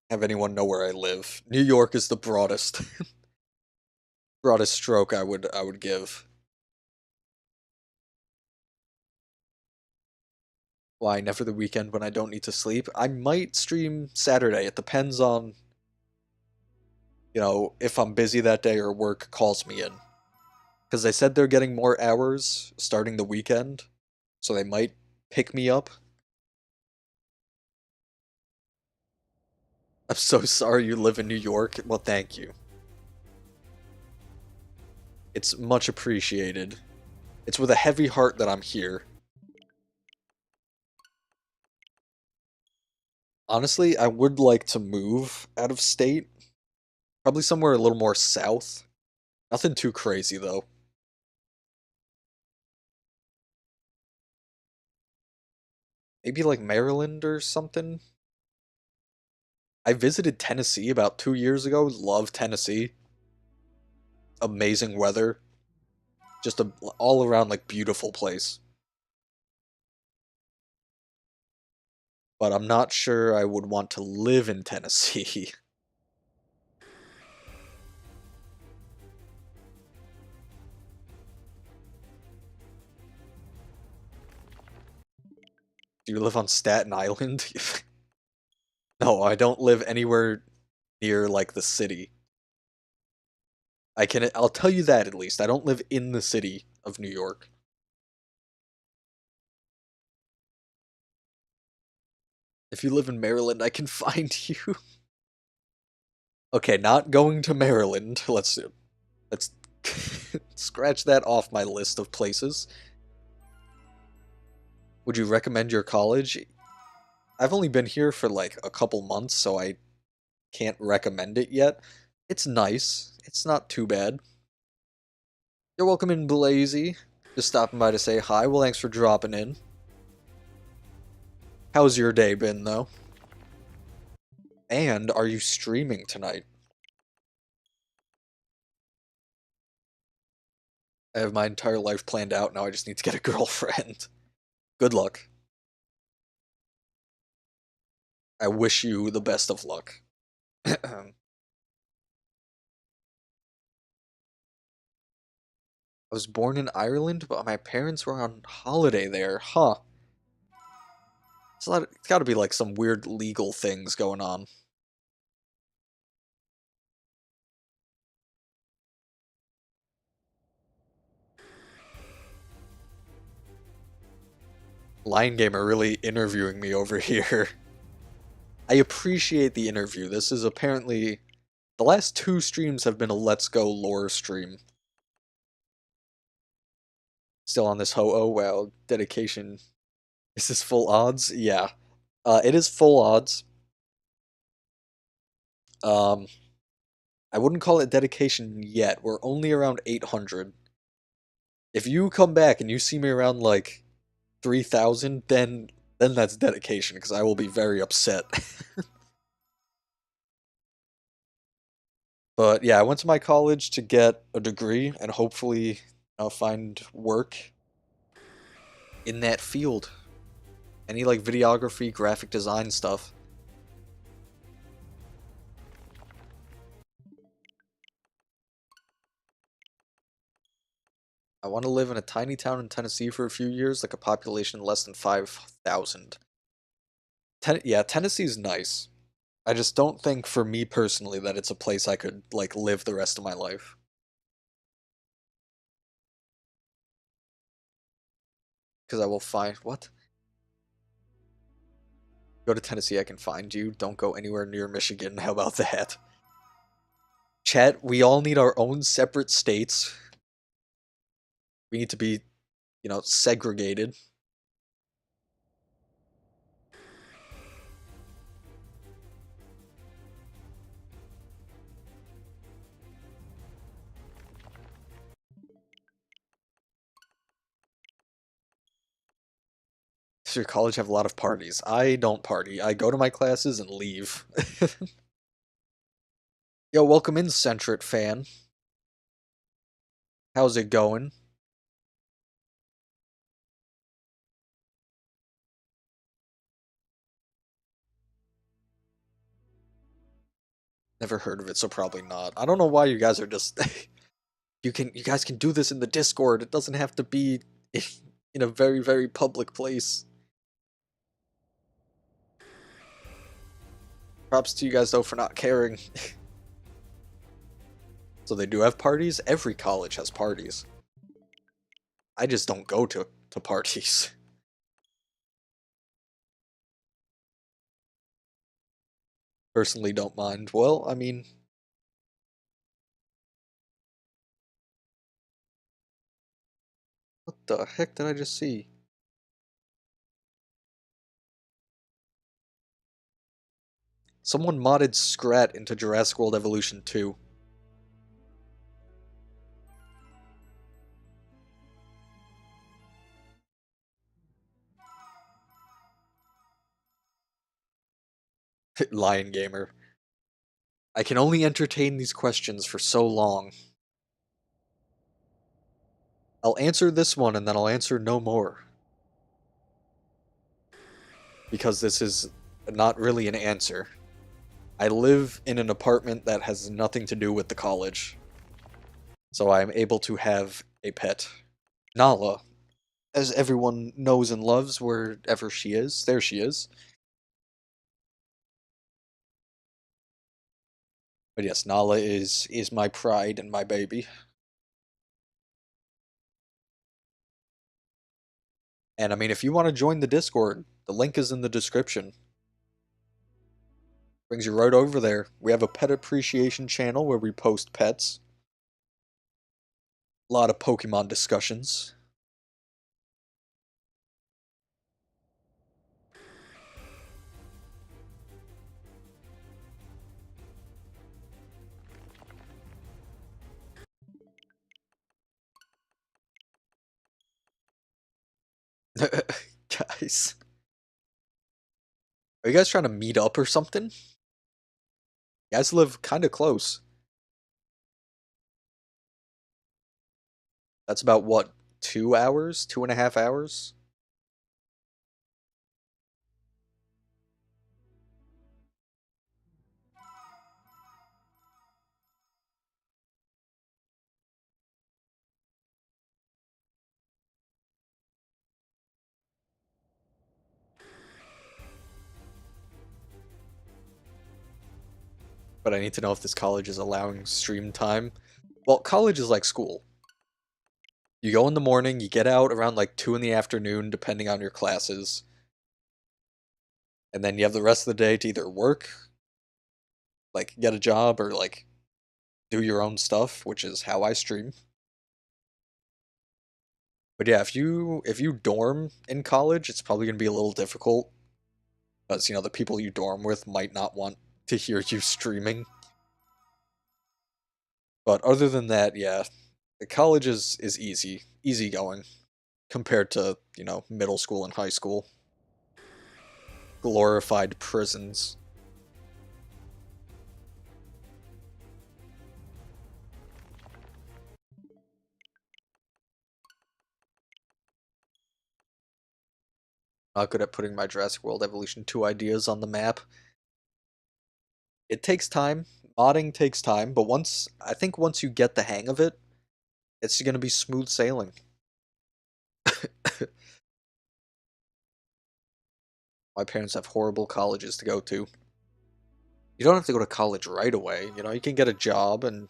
S1: have anyone know where I live. New York is the broadest broadest stroke I would give. Why never the weekend when I don't need to sleep? I might stream Saturday. It depends on, if I'm busy that day or work calls me in. Because they said they're getting more hours starting the weekend, so they might pick me up. I'm so sorry you live in New York. Well, thank you. It's much appreciated. It's with a heavy heart that I'm here. Honestly, I would like to move out of state. Probably somewhere a little more south. Nothing too crazy, though. Maybe like Maryland or something? I visited Tennessee about 2 years ago. Love Tennessee. Amazing weather. Just a all around like beautiful place. But I'm not sure I would want to live in Tennessee. Do you live on Staten Island? No, I don't live anywhere near like the city. I'll tell you that at least. I don't live in the city of New York. If you live in Maryland, I can find you. Okay, not going to Maryland. Let's scratch that off my list of places. Would you recommend your college? I've only been here for like a couple months, so I can't recommend it yet. It's nice. It's not too bad. You're welcome in, Blazy. Just stopping by to say hi. Well, thanks for dropping in. How's your day been, though? And are you streaming tonight? I have my entire life planned out, now I just need to get a girlfriend. Good luck. I wish you the best of luck. I was born in Ireland, but my parents were on holiday there. Huh. It's gotta be like some weird legal things going on. Lion Gamer really interviewing me over here. I appreciate the interview. This is apparently... The last two streams have been a Let's Go lore stream. Still on this ho-oh, wow, dedication. Is this full odds? Yeah. It is full odds. Um, I wouldn't call it dedication yet. We're only around 800. If you come back and you see me around like 3,000, then that's dedication, because I will be very upset. But yeah, I went to my college to get a degree and hopefully find work in that field. Any like videography, graphic design stuff. I want to live in a tiny town in Tennessee for a few years, like a population less than 5,000. Yeah, Tennessee's nice. I just don't think for me personally that it's a place I could like live the rest of my life. Because I will find what? Go to Tennessee, I can find you. Don't go anywhere near Michigan. How about that? Chat, we all need our own separate states. We need to be, segregated. Does your college have a lot of parties? I don't party. I go to my classes and leave. Yo, welcome in, Centrit fan. How's it going? Never heard of it, so probably not. I don't know why you guys are just you guys can do this in the Discord. It doesn't have to be in a very, very public place. Props to you guys though for not caring. So they do have parties? Every college has parties. I just don't go to parties. Personally don't mind. Well, I mean, what the heck did I just see? Someone modded Scrat into Jurassic World Evolution 2. Lion Gamer. I can only entertain these questions for so long. I'll answer this one and then I'll answer no more. Because this is not really an answer. I live in an apartment that has nothing to do with the college. So I'm able to have a pet. Nala, as everyone knows and loves wherever she is. There she is. But yes, Nala is my pride and my baby. And I mean, if you want to join the Discord, the link is in the description. Brings you right over there. We have a pet appreciation channel where we post pets. A lot of Pokemon discussions. Guys. Are you guys trying to meet up or something? You guys live kind of close. That's about what, 2 hours? 2.5 hours? But I need to know if this college is allowing stream time. Well, college is like school. You go in the morning, you get out around like 2 in the afternoon, depending on your classes. And then you have the rest of the day to either work, like get a job, or like do your own stuff, which is how I stream. But yeah, if you dorm in college, it's probably gonna be a little difficult. Because, the people you dorm with might not want to hear you streaming. But other than that, yeah, the college is easy going compared to, middle school and high school. Glorified prisons. Not good at putting my Jurassic World Evolution 2 ideas on the map. It takes time. Modding takes time, but I think once you get the hang of it, it's gonna be smooth sailing. My parents have horrible colleges to go to. You don't have to go to college right away, you can get a job and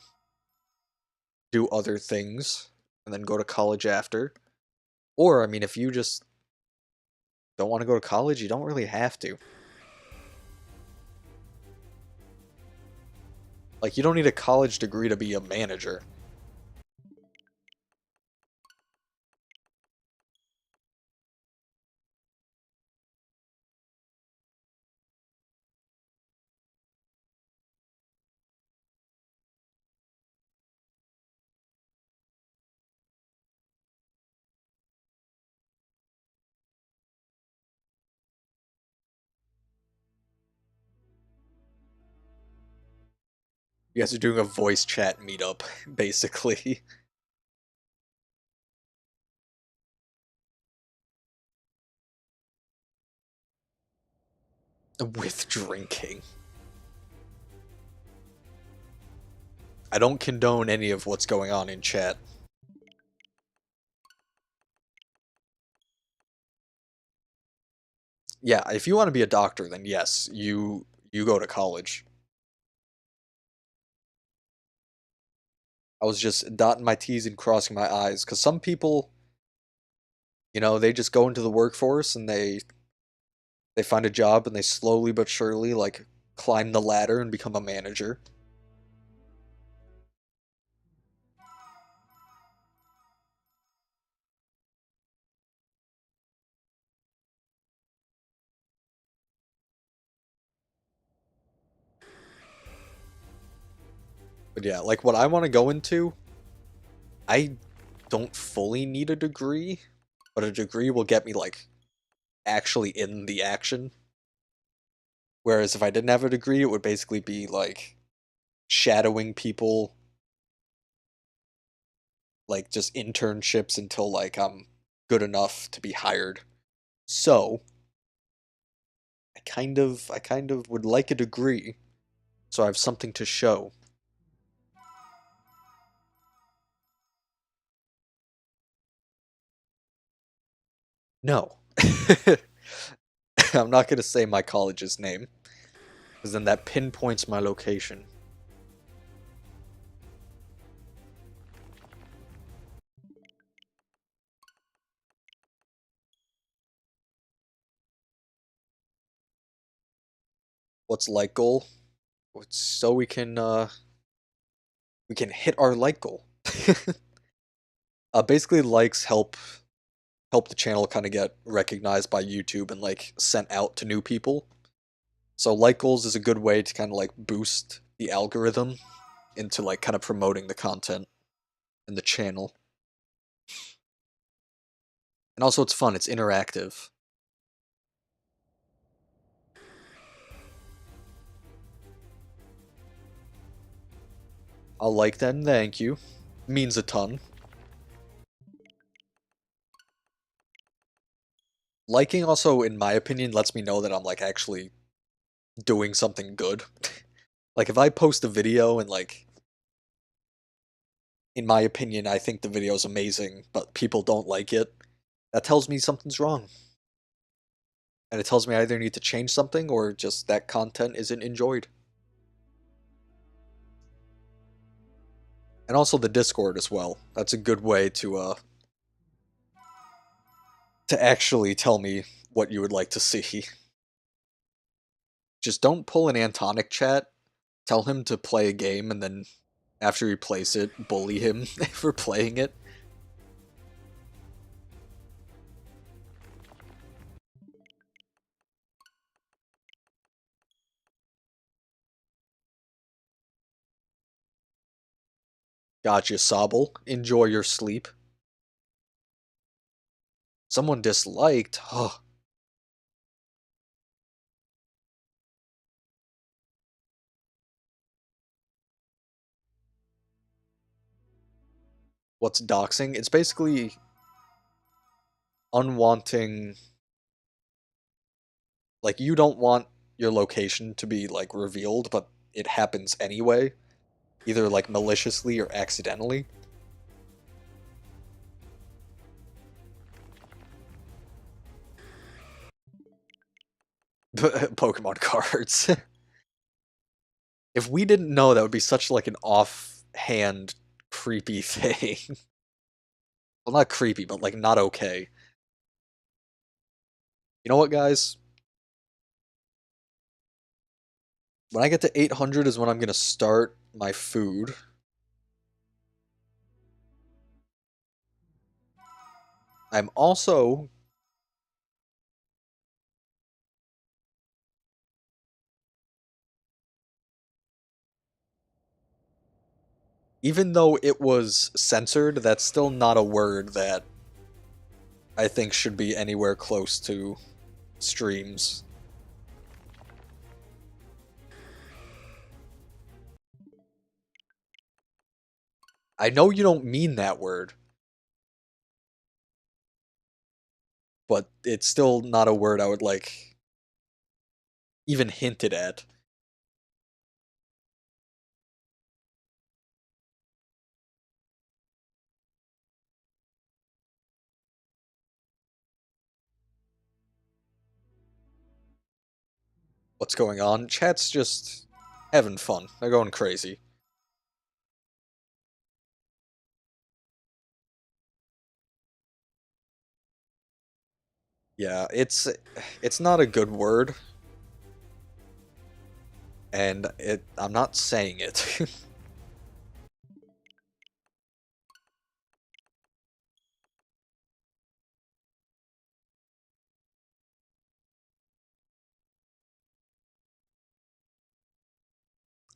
S1: do other things, and then go to college after. Or, I mean, if you just don't want to go to college, you don't really have to. Like, you don't need a college degree to be a manager. You guys are doing a voice chat meetup, basically. With drinking. I don't condone any of what's going on in chat. Yeah, if you want to be a doctor, then yes, you go to college. I was just dotting my T's and crossing my I's, because some people, they just go into the workforce and they find a job and they slowly but surely, like, climb the ladder and become a manager. But yeah, like what I want to go into, I don't fully need a degree, but a degree will get me like actually in the action. Whereas if I didn't have a degree, it would basically be like shadowing people, like just internships until like I'm good enough to be hired. So, I kind of would like a degree so I have something to show. No. I'm not going to say my college's name because then that pinpoints my location. What's like goal? So we can hit our like goal. Basically likes help the channel kind of get recognized by YouTube and like sent out to new people. So like goals is a good way to kind of like boost the algorithm into like kind of promoting the content in the channel. And also it's fun, it's interactive. I'll like that and thank you. Means a ton. Liking also, in my opinion, lets me know that I'm like actually doing something good. Like if I post a video and like in my opinion I think the video is amazing, but people don't like it, that tells me something's wrong. And it tells me I either need to change something or just that content isn't enjoyed. And also the Discord as well. That's a good way to actually tell me what you would like to see. Just don't pull an Antonic chat. Tell him to play a game and then after he plays it, bully him for playing it. Gotcha, Sobble. Enjoy your sleep. Someone disliked? Huh. What's doxing? It's basically unwanting. Like, you don't want your location to be, like, revealed, but it happens anyway. Either, like, maliciously or accidentally. Pokemon cards. If we didn't know, that would be such, like, an offhand, creepy thing. Well, not creepy, but, like, not okay. You know what, guys? When I get to 800 is when I'm gonna start my food. I'm also... Even though it was censored, that's still not a word that I think should be anywhere close to streams. I know you don't mean that word, but it's still not a word I would like even hinted at. What's going on? Chat's just having fun. They're going crazy. Yeah, it's not a good word. and I'm not saying it.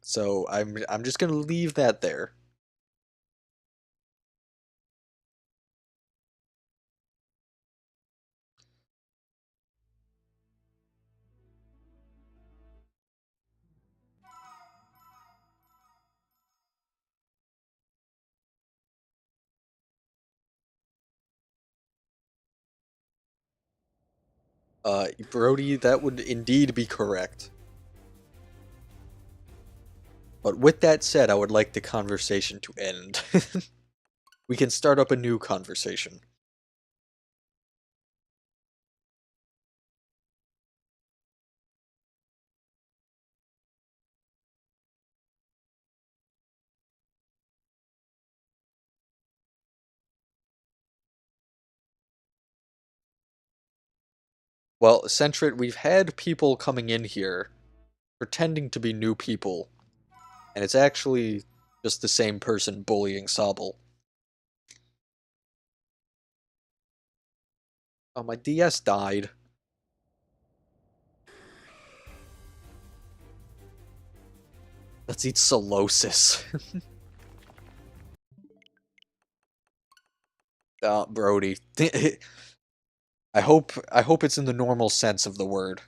S1: So I'm just gonna leave that there. Brody, that would indeed be correct. But with that said, I would like the conversation to end. We can start up a new conversation. Well, Centrit, we've had people coming in here pretending to be new people, and it's actually just the same person bullying Sobble. Oh, my DS died. Let's eat Solosis. Brody. I hope it's in the normal sense of the word.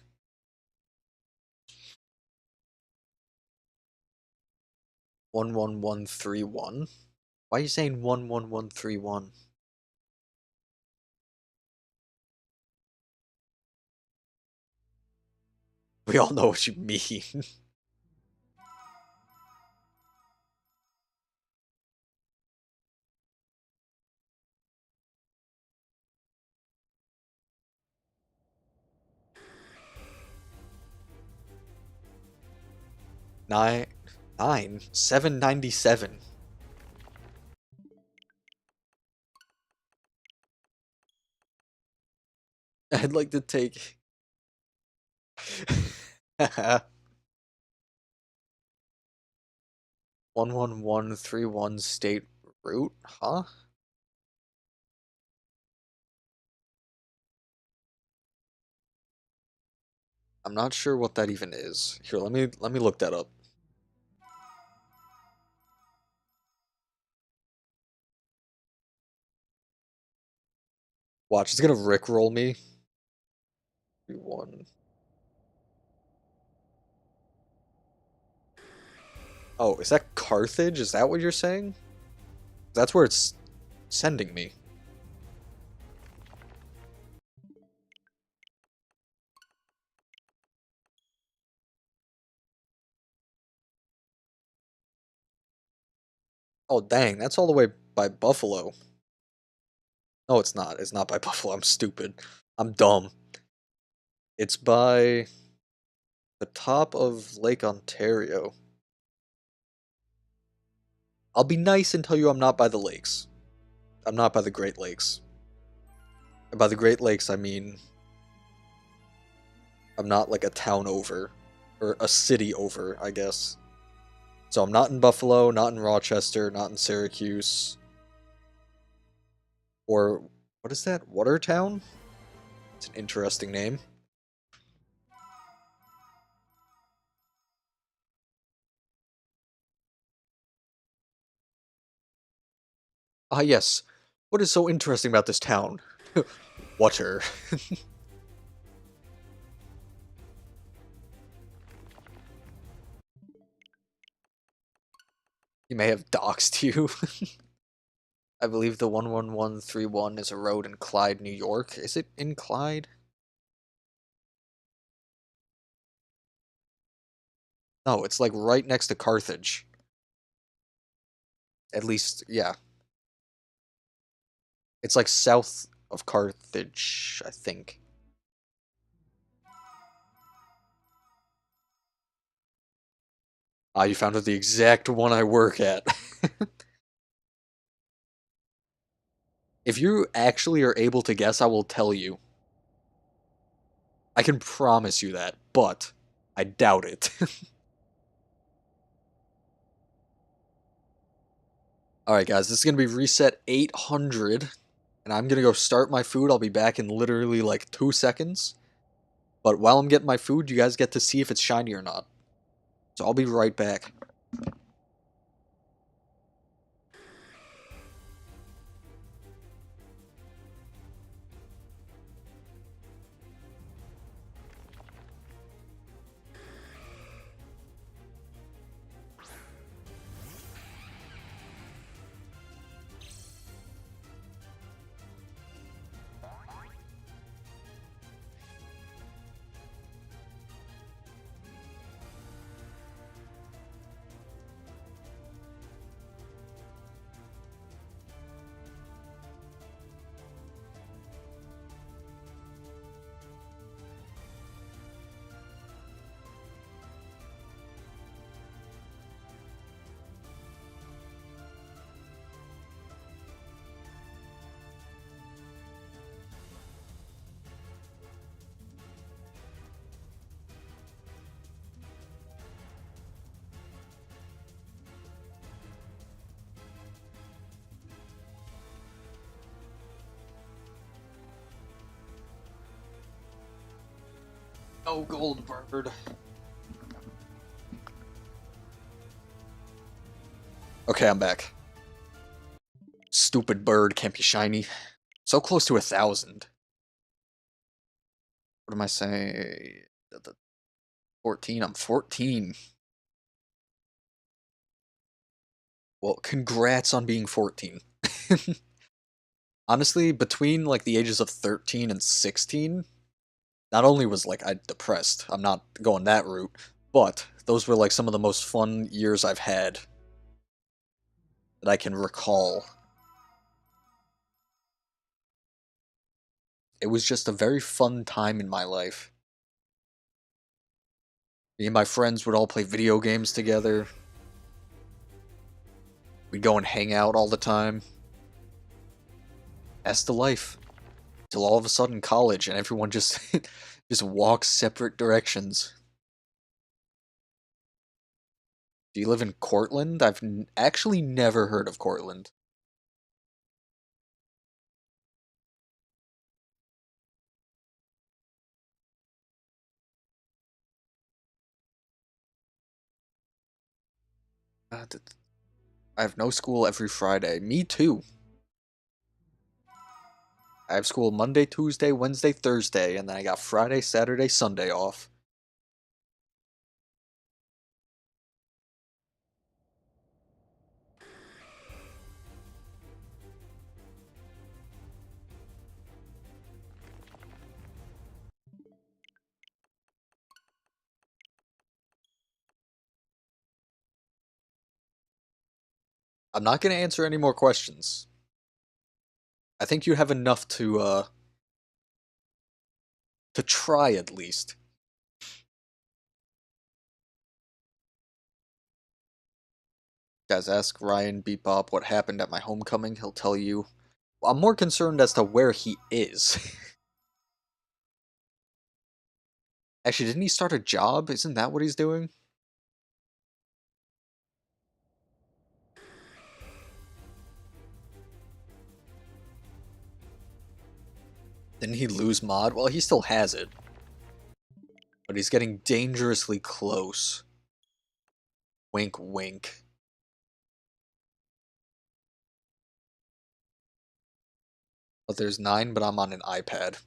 S1: 11131? Why are you saying 11131? We all know what you mean. 797. I'd like to take 11131 state route, huh? I'm not sure what that even is. Here, let me look that up. Watch, it's gonna rickroll me. 1. Oh, is that Carthage? Is that what you're saying? That's where it's sending me. Oh, dang, that's all the way by Buffalo. No, it's not. It's not by Buffalo. I'm stupid. I'm dumb. It's by the top of Lake Ontario. I'll be nice and tell you I'm not by the lakes. I'm not by the Great Lakes. And by the Great Lakes, I mean I'm not like a town over. Or a city over, I guess. So I'm not in Buffalo, not in Rochester, not in Syracuse. Or, what is that? Watertown? It's an interesting name. Ah, yes. What is so interesting about this town? Water. He may have doxed you. I believe the 11131 is a road in Clyde, New York. Is it in Clyde? No, it's like right next to Carthage. At least, yeah. It's like south of Carthage, I think. Ah, you found out the exact one I work at. If you actually are able to guess, I will tell you. I can promise you that, but I doubt it. Alright guys, this is gonna be reset 800, and I'm gonna go start my food. I'll be back in literally like 2 seconds. But while I'm getting my food, you guys get to see if it's shiny or not. So I'll be right back. Oh, Goldbird. Okay, I'm back. Stupid bird can't be shiny. So close to 1,000. What am I saying? 14? I'm 14. Well, congrats on being 14. Honestly, between like the ages of 13 and 16, not only was like I depressed, I'm not going that route, but those were like some of the most fun years I've had that I can recall. It was just a very fun time in my life. Me and my friends would all play video games together. We'd go and hang out all the time. That's the life. Till all of a sudden college and everyone just just walks separate directions. Do you live in Cortland? I've actually never heard of Cortland. I have no school every Friday. Me too. I have school Monday, Tuesday, Wednesday, Thursday, and then I got Friday, Saturday, Sunday off. I'm not going to answer any more questions. I think you have enough to try at least. Guys, ask Ryan Bebop what happened at my homecoming. He'll tell you. Well, I'm more concerned as to where he is. Actually, didn't he start a job? Isn't that what he's doing? Didn't he lose mod? Well, he still has it. But he's getting dangerously close. Wink, wink. But there's 9, but I'm on an iPad.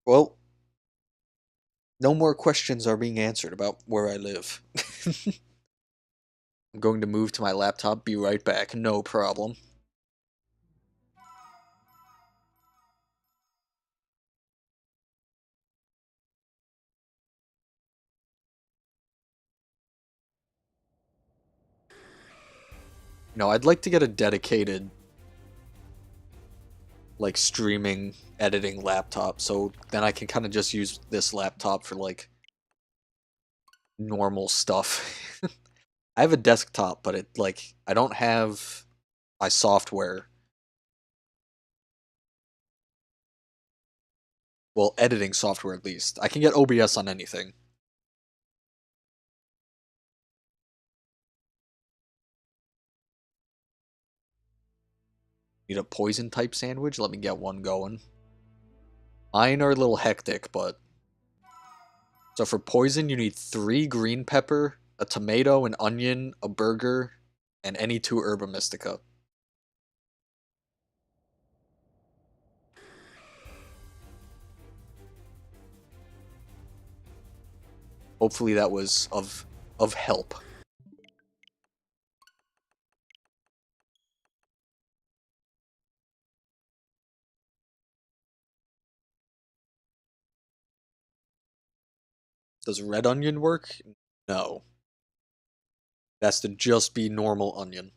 S1: Well, no more questions are being answered about where I live. I'm going to move to my laptop, be right back, no problem. No, I'd like to get a dedicated, like, streaming, editing laptop, so then I can kind of just use this laptop for, like, normal stuff. I have a desktop, but it, like, I don't have my software. Well, editing software at least. I can get OBS on anything. Need a poison type sandwich? Let me get one going. Mine are a little hectic, but... So for poison, you need 3 green pepper, a tomato, an onion, a burger, and any 2 herba mystica. Hopefully that was of help. Does red onion work? No. It has to just be normal onion.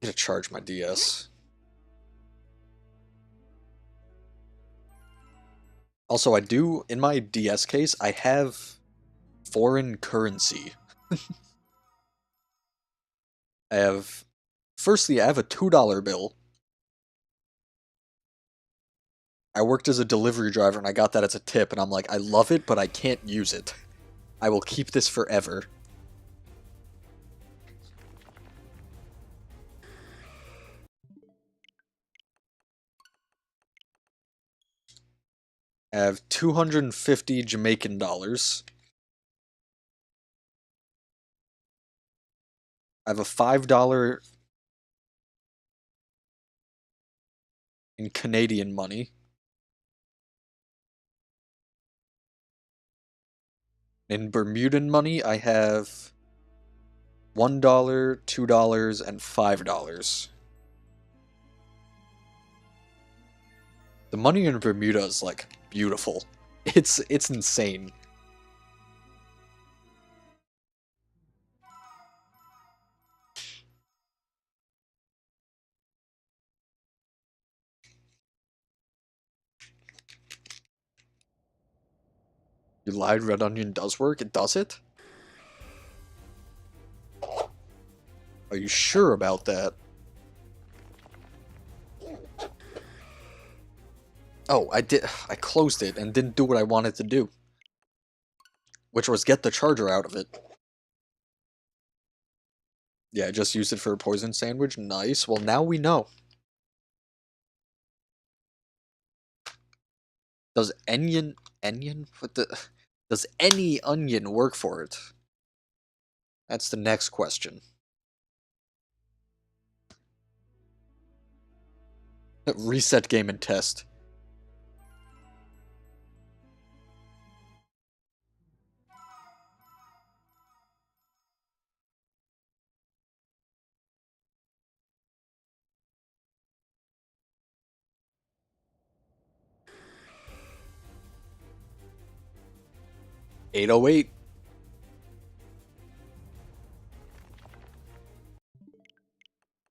S1: I'm gonna charge my DS. Also, I do, in my DS case, I have foreign currency. I have, firstly, I have a $2 bill. I worked as a delivery driver and I got that as a tip, and I'm like, I love it, but I can't use it. I will keep this forever. I have 250 Jamaican dollars. I have a $5 in Canadian money. In Bermudan money, I have $1, $2, and $5. The money in Bermuda is like beautiful. It's insane. You lied, red onion does work? It does it? Are you sure about that? Oh, I closed it and didn't do what I wanted to do. Which was get the charger out of it. Yeah, I just used it for a poison sandwich. Nice. Well, now we know. Does onion? What the? Does any onion work for it? That's the next question. Reset game and test. $808.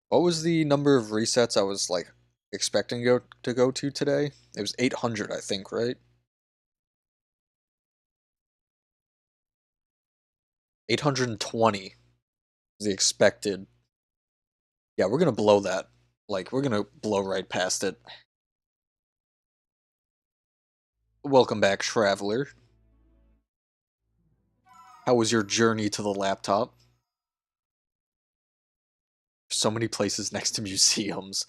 S1: What was the number of resets I was like expecting to go to today? It was 800, I think, right? 820 is the expected. Yeah, we're gonna blow that. Like, we're gonna blow right past it. Welcome back, traveler. How was your journey to the laptop? So many places next to museums.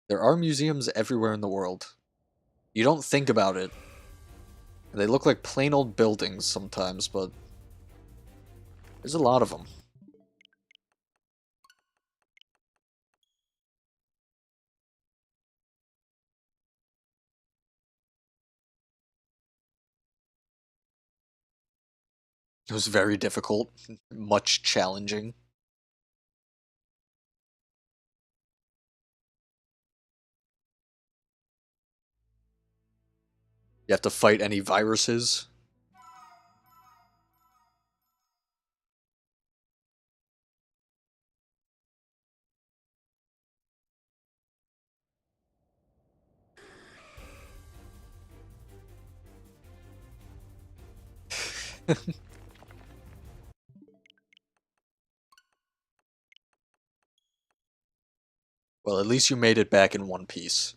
S1: There are museums everywhere in the world. You don't think about it. They look like plain old buildings sometimes, but there's a lot of them. It was very difficult, much challenging. You have to fight any viruses. Well, at least you made it back in one piece.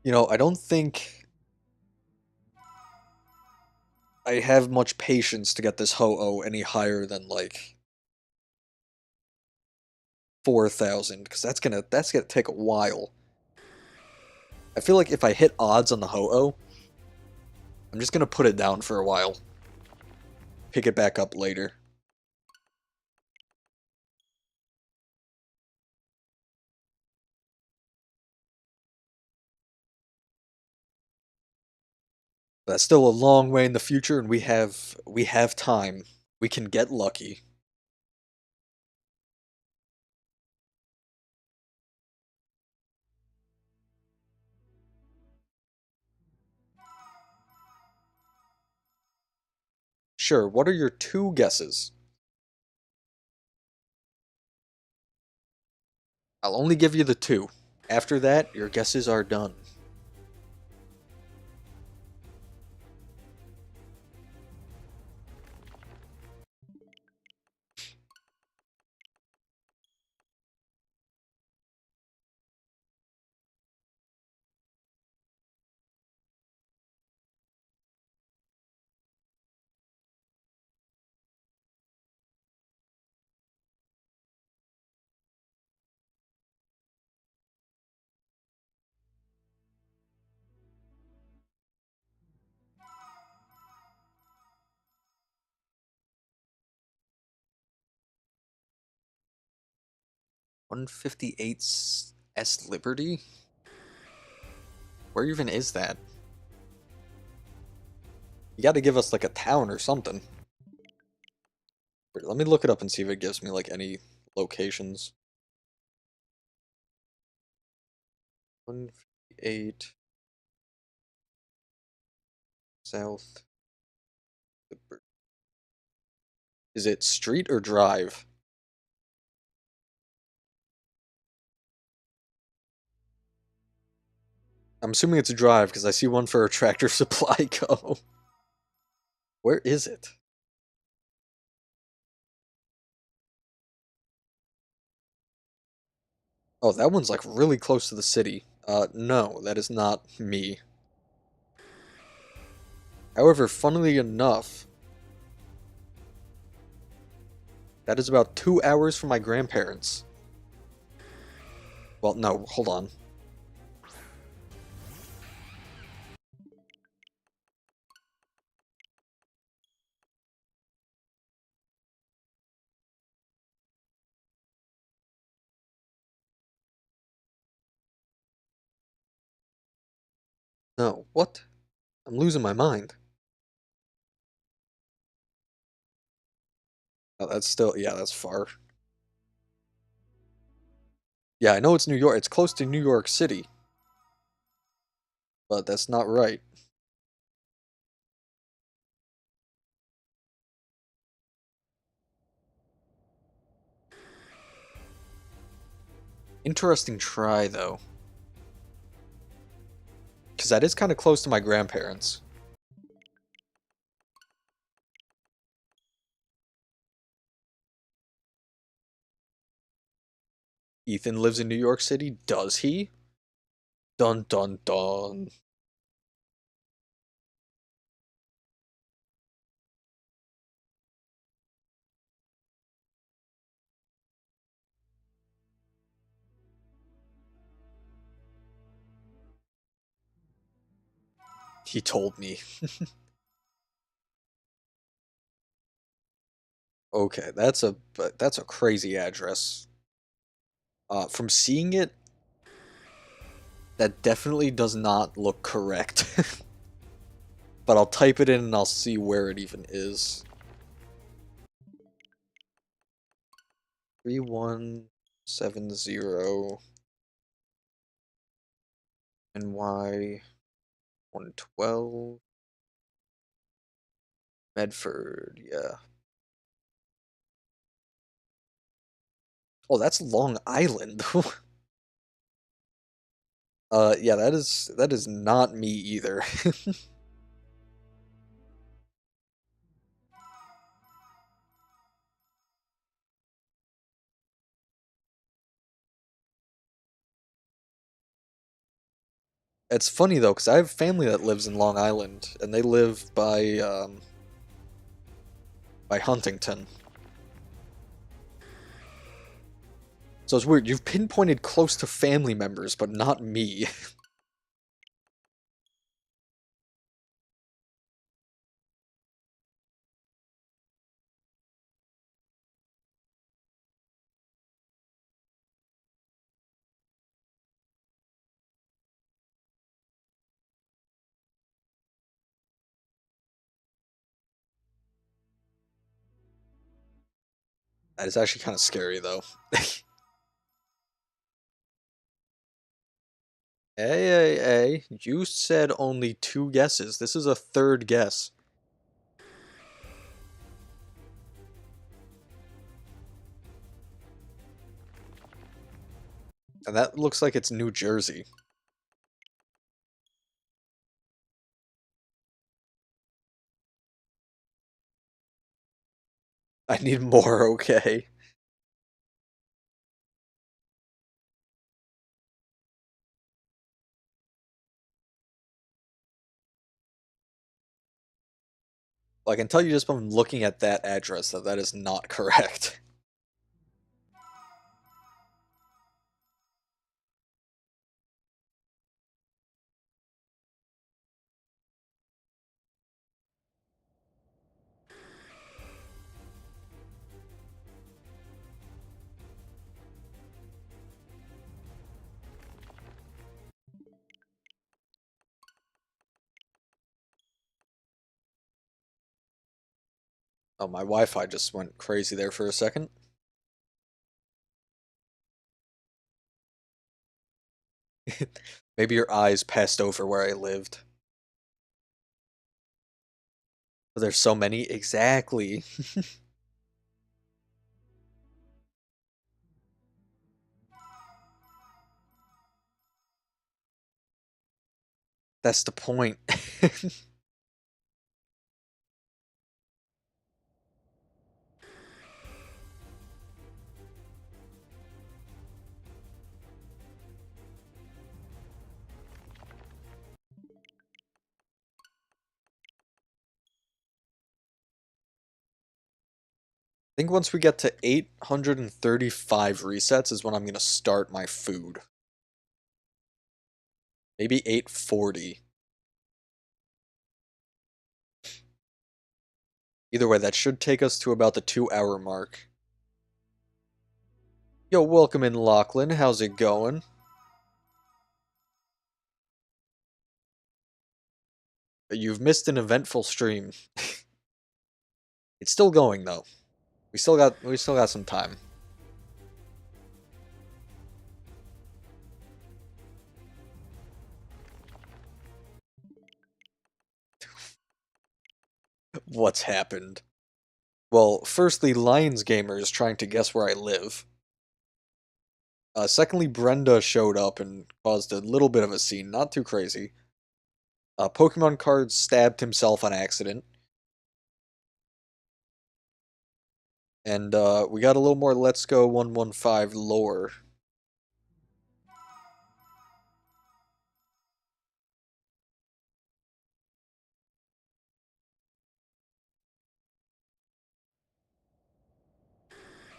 S1: I don't think I have much patience to get this Ho-Oh any higher than like 4,000 because that's gonna take a while. I feel like if I hit odds on the Ho-Oh, I'm just gonna put it down for a while. Pick it back up later. That's still a long way in the future, and we have time. We can get lucky. Sure, what are your two guesses? I'll only give you the two. After that, your guesses are done. One fifty eight S Liberty? Where even is that? You gotta give us like a town or something. Wait, let me look it up and see if it gives me like any locations. 158 South Liberty. Is it street or drive? I'm assuming it's a drive because I see one for a Tractor Supply Co. Where is it? Oh, that one's like really close to the city. No, that is not me. However, funnily enough, that is about 2 hours from my grandparents. Well, no, hold on. No, what? I'm losing my mind. Oh, that's still, yeah, that's far. Yeah, I know it's New York. It's close to New York City, but that's not right. Interesting try, though. Because that is kind of close to my grandparents. Ethan lives in New York City, does he? Dun dun dun. He told me. Okay, that's a crazy address. From seeing it, that definitely does not look correct. But I'll type it in and I'll see where it even is. 3170 NY 112 Medford, yeah. Oh, that's Long Island. Yeah, that is not me either. It's funny though, because I have family that lives in Long Island, and they live by Huntington. So it's weird. You've pinpointed close to family members, but not me. That is actually kind of scary though. Hey, you said only two guesses. This is a third guess. And that looks like it's New Jersey. I need more, okay. Well, I can tell you just from looking at that address that that is not correct. Oh, my Wi-Fi just went crazy there for a second. Maybe your eyes passed over where I lived. There's so many. Exactly. That's the point. I think once we get to 835 resets is when I'm gonna start my food. Maybe 840. Either way, that should take us to about the 2 hour mark. Yo, welcome in, Lachlan. How's it going? You've missed an eventful stream. It's still going though. We still got some time. What's happened? Well, firstly, Lions Gamer is trying to guess where I live. Secondly, Brenda showed up and caused a little bit of a scene, not too crazy. Pokemon Cards stabbed himself on accident. And we got a little more Let's Go 115 lore.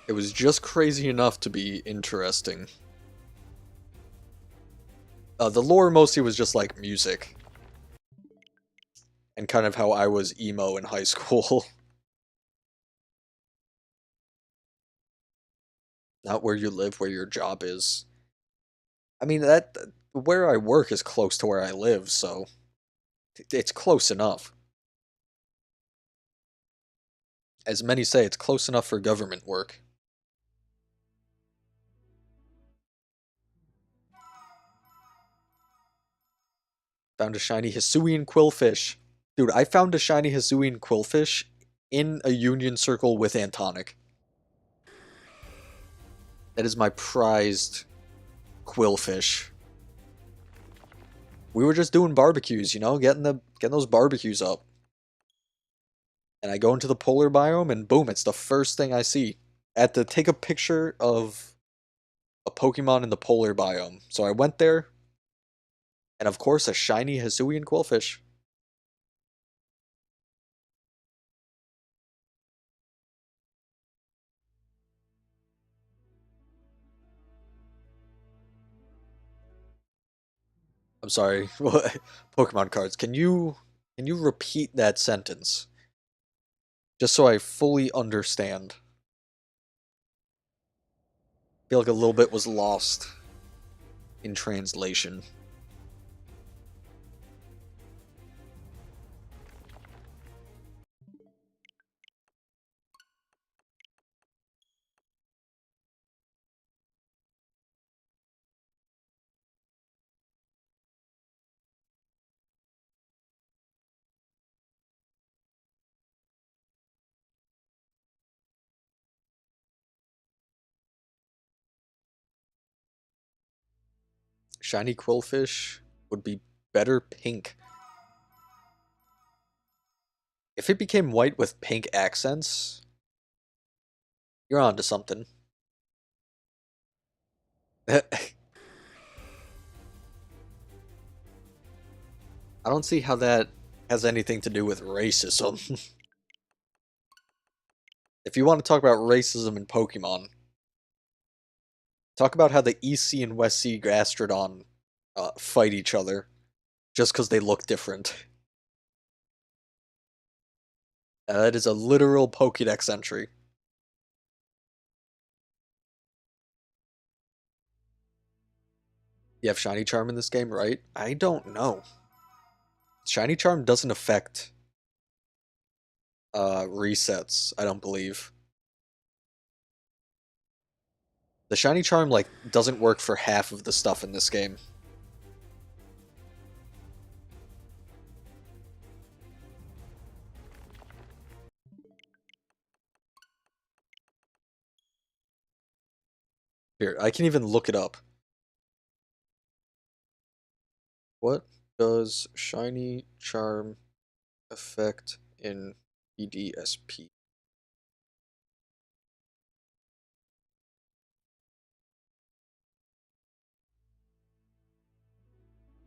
S1: It was just crazy enough to be interesting. The lore mostly was just like music. And kind of how I was emo in high school. Not where you live, where your job is. I mean, that where I work is close to where I live, so it's close enough. As many say, it's close enough for government work. Found a shiny Hisuian Quillfish. Dude, I found a shiny Hisuian Quillfish in a Union Circle with Antonic. That is my prized Quillfish. We were just doing barbecues, you know, getting those barbecues up. And I go into the polar biome and boom, it's the first thing I see. I had to take a picture of a Pokemon in the polar biome. So I went there And of course, a shiny Hisuian Quillfish. I'm sorry. Pokemon cards. Can you repeat that sentence? Just so I fully understand. I feel like a little bit was lost in translation. Shiny Quillfish would be better pink. If it became white with pink accents, you're on to something. I don't see how that has anything to do with racism. If you want to talk about racism in Pokemon, talk about how the East Sea and West Sea Gastrodon fight each other just because they look different. That is a literal Pokédex entry. You have Shiny Charm in this game, right? I don't know. Shiny Charm doesn't affect resets, I don't believe. The Shiny Charm, like, doesn't work for half of the stuff in this game. Here, I can even look it up. What does Shiny Charm affect in BDSP?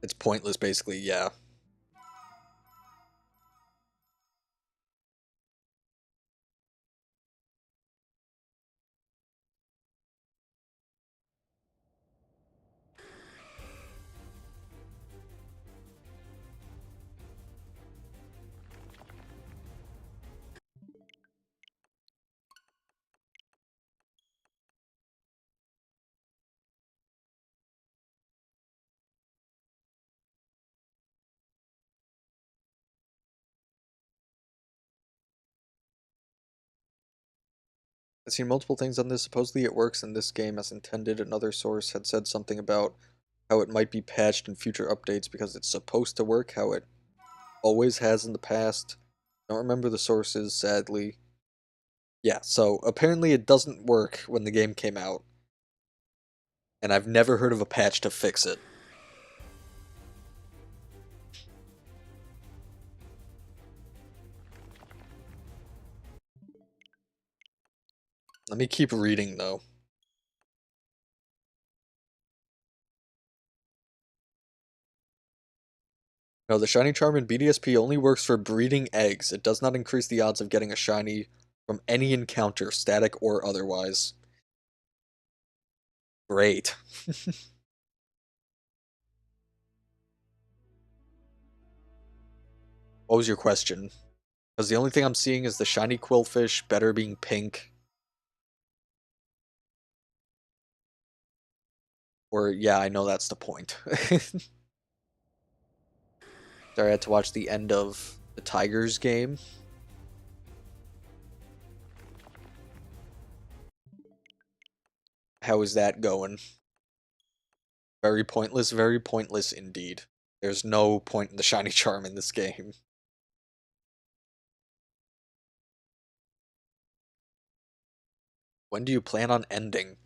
S1: It's pointless, basically, yeah. I've seen multiple things on this. Supposedly it works in this game as intended. Another source had said something about how it might be patched in future updates because it's supposed to work how it always has in the past. Don't remember the sources, sadly. Yeah, so apparently it doesn't work when the game came out, and I've never heard of a patch to fix it. Let me keep reading, though. No, the shiny charm in BDSP only works for breeding eggs. It does not increase the odds of getting a shiny from any encounter, static or otherwise. Great. What was your question? Because the only thing I'm seeing is the shiny quillfish better being pink. Or, yeah, I know that's the point. Sorry, I had to watch the end of the Tigers game. How is that going? Very pointless indeed. There's no point in the shiny charm in this game. When do you plan on ending?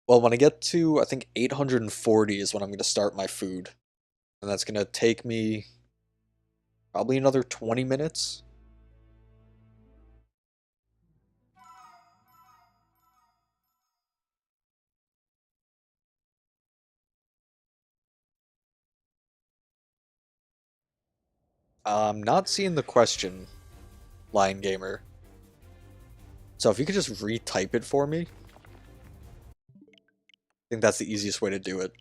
S1: Well, when I get to, I think, 840 is when I'm going to start my food. And that's going to take me probably another 20 minutes. I'm not seeing the question, Lion Gamer. So if you could just retype it for me, I think that's the easiest way to do it.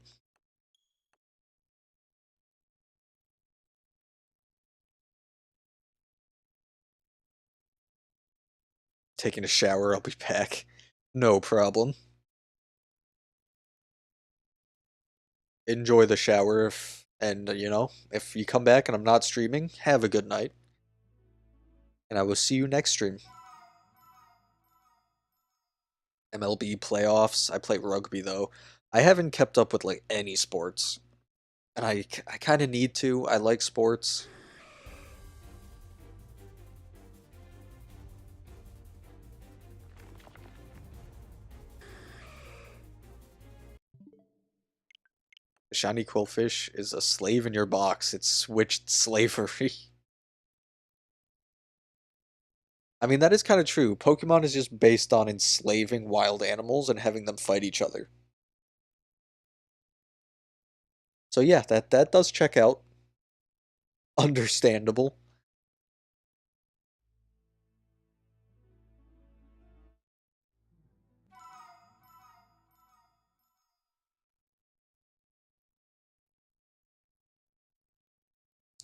S1: Taking a shower, I'll be back. No problem. Enjoy the shower and if you come back and I'm not streaming, have a good night. And I will see you next stream. MLB playoffs. I play rugby though. I haven't kept up with like any sports. And I kind of need to. I like sports. The shiny quillfish is a slave in your box. It's switched slavery. I mean, that is kind of true. Pokemon is just based on enslaving wild animals and having them fight each other. So yeah, that does check out. Understandable.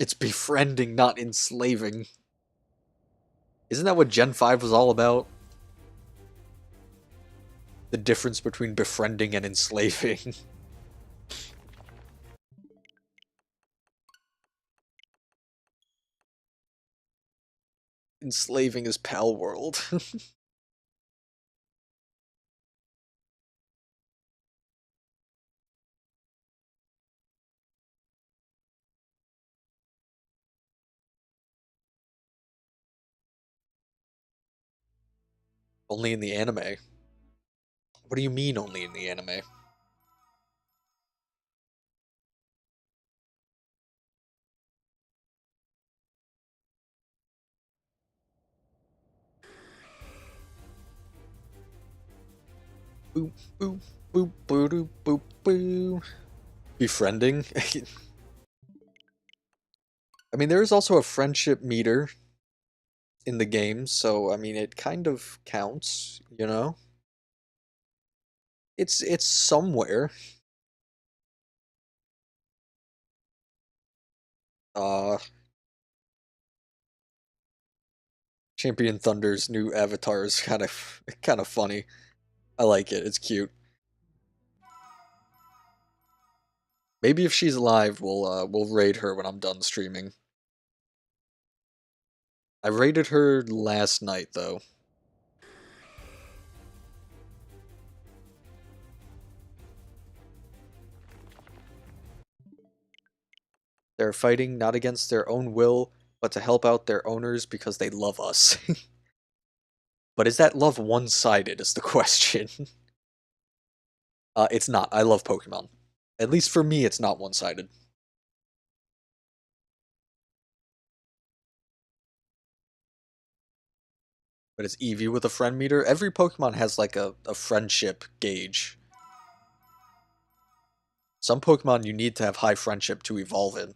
S1: It's befriending, not enslaving. Isn't that what Gen 5 was all about? The difference between befriending and enslaving. Enslaving is Pal World. Only in the anime. What do you mean only in the anime? Boop, boop, boop, boop, boop, boop, boop. Befriending? I mean, there is also a friendship meter in the game, so I mean, it kind of counts, you know? It's somewhere. Uh, Champion Thunder's new avatar is kind of funny. I like it. It's cute. Maybe if she's alive, we'll raid her when I'm done streaming. I raided her last night though. They're fighting not against their own will, but to help out their owners because they love us. But is that love one-sided is the question. It's not. I love Pokemon. At least for me, it's not one-sided. But it's Eevee with a friend meter. Every Pokemon has like a friendship gauge. Some Pokemon you need to have high friendship to evolve in.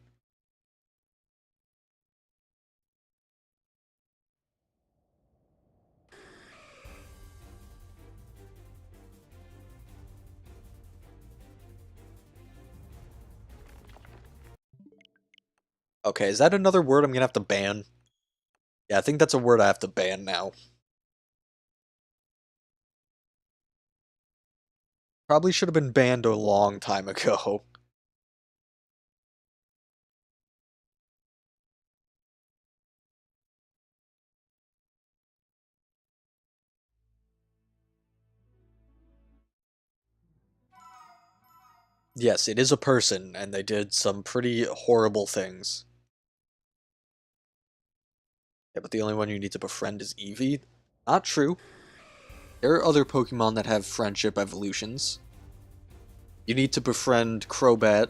S1: Okay, is that another word I'm gonna have to ban? Yeah, I think that's a word I have to ban now. Probably should have been banned a long time ago. Yes, it is a person, and they did some pretty horrible things. Yeah, but the only one you need to befriend is Eevee? Not true. There are other Pokemon that have friendship evolutions. You need to befriend Golbat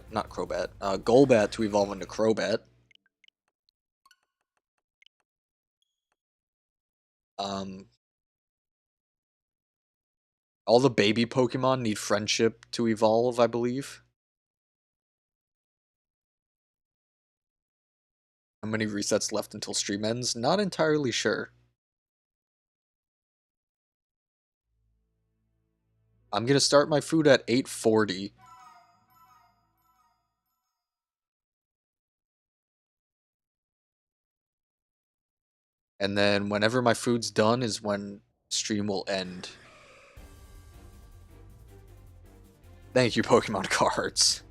S1: to evolve into Crobat. Um, all the baby Pokemon need friendship to evolve, I believe. How many resets left until stream ends? Not entirely sure. I'm gonna start my food at 8:40. And then whenever my food's done is when stream will end. Thank you, Pokemon cards.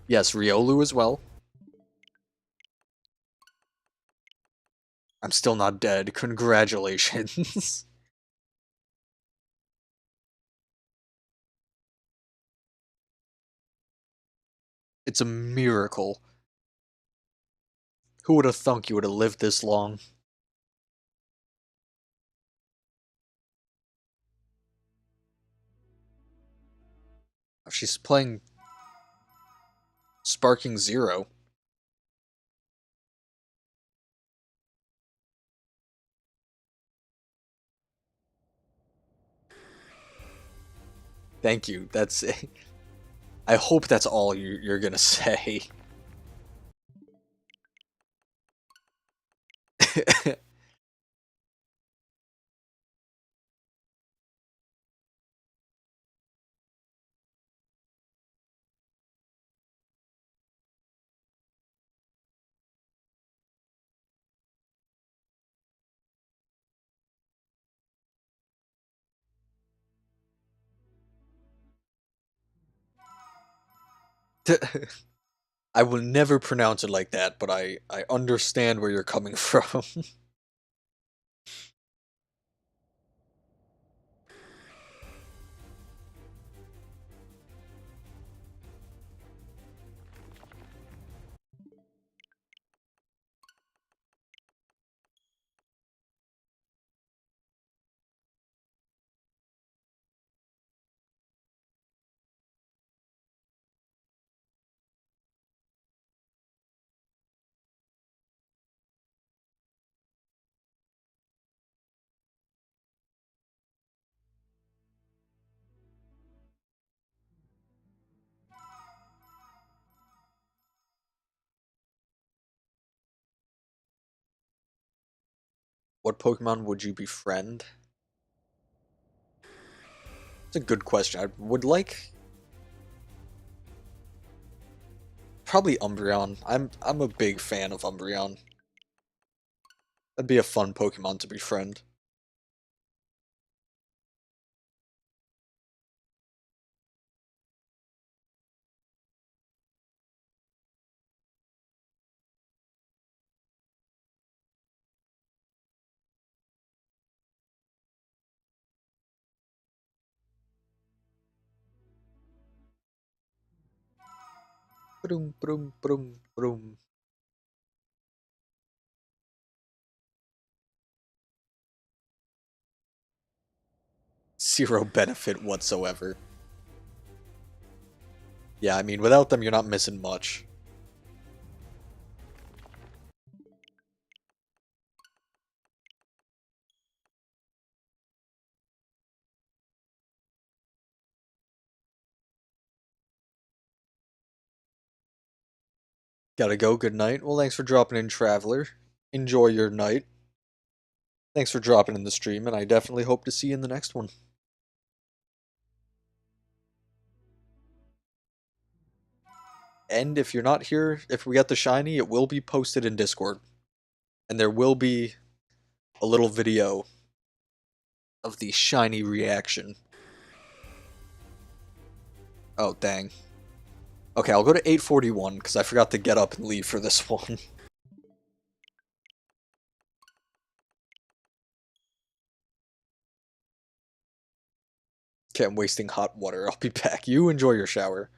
S1: Yes, Riolu as well. I'm still not dead. Congratulations. It's a miracle. Who would have thunk you would have lived this long? She's playing Sparking Zero. Thank you. That's. I hope that's all you're gonna say. I will never pronounce it like that, but I understand where you're coming from. What Pokemon would you befriend? It's a good question. I would like probably Umbreon. I'm a big fan of Umbreon. That'd be a fun Pokemon to befriend. Broom, broom, broom, broom. Zero benefit whatsoever. Yeah, I mean, without them, you're not missing much. Gotta go, good night. Well, thanks for dropping in, Traveler. Enjoy your night. Thanks for dropping in the stream, and I definitely hope to see you in the next one. And if you're not here, if we got the shiny, it will be posted in Discord. And there will be a little video of the shiny reaction. Oh, dang. Okay, I'll go to 8:41, because I forgot to get up and leave for this one. Okay, I'm wasting hot water. I'll be back. You enjoy your shower.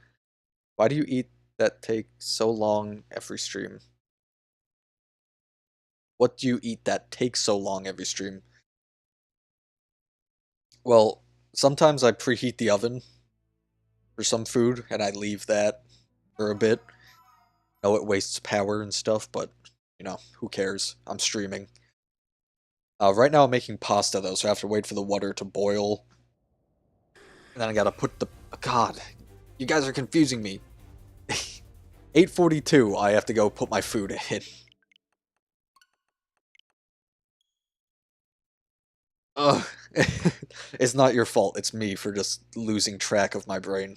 S1: Why do you eat that take so long every stream? What do you eat that takes so long every stream? Well, sometimes I preheat the oven for some food, and I leave that for a bit. I know it wastes power and stuff, but, you know, who cares? I'm streaming. Right now I'm making pasta, though, so I have to wait for the water to boil. And then I gotta put the... God, you guys are confusing me. 8:42, I have to go put my food in. Ugh. It's not your fault, it's me for just losing track of my brain.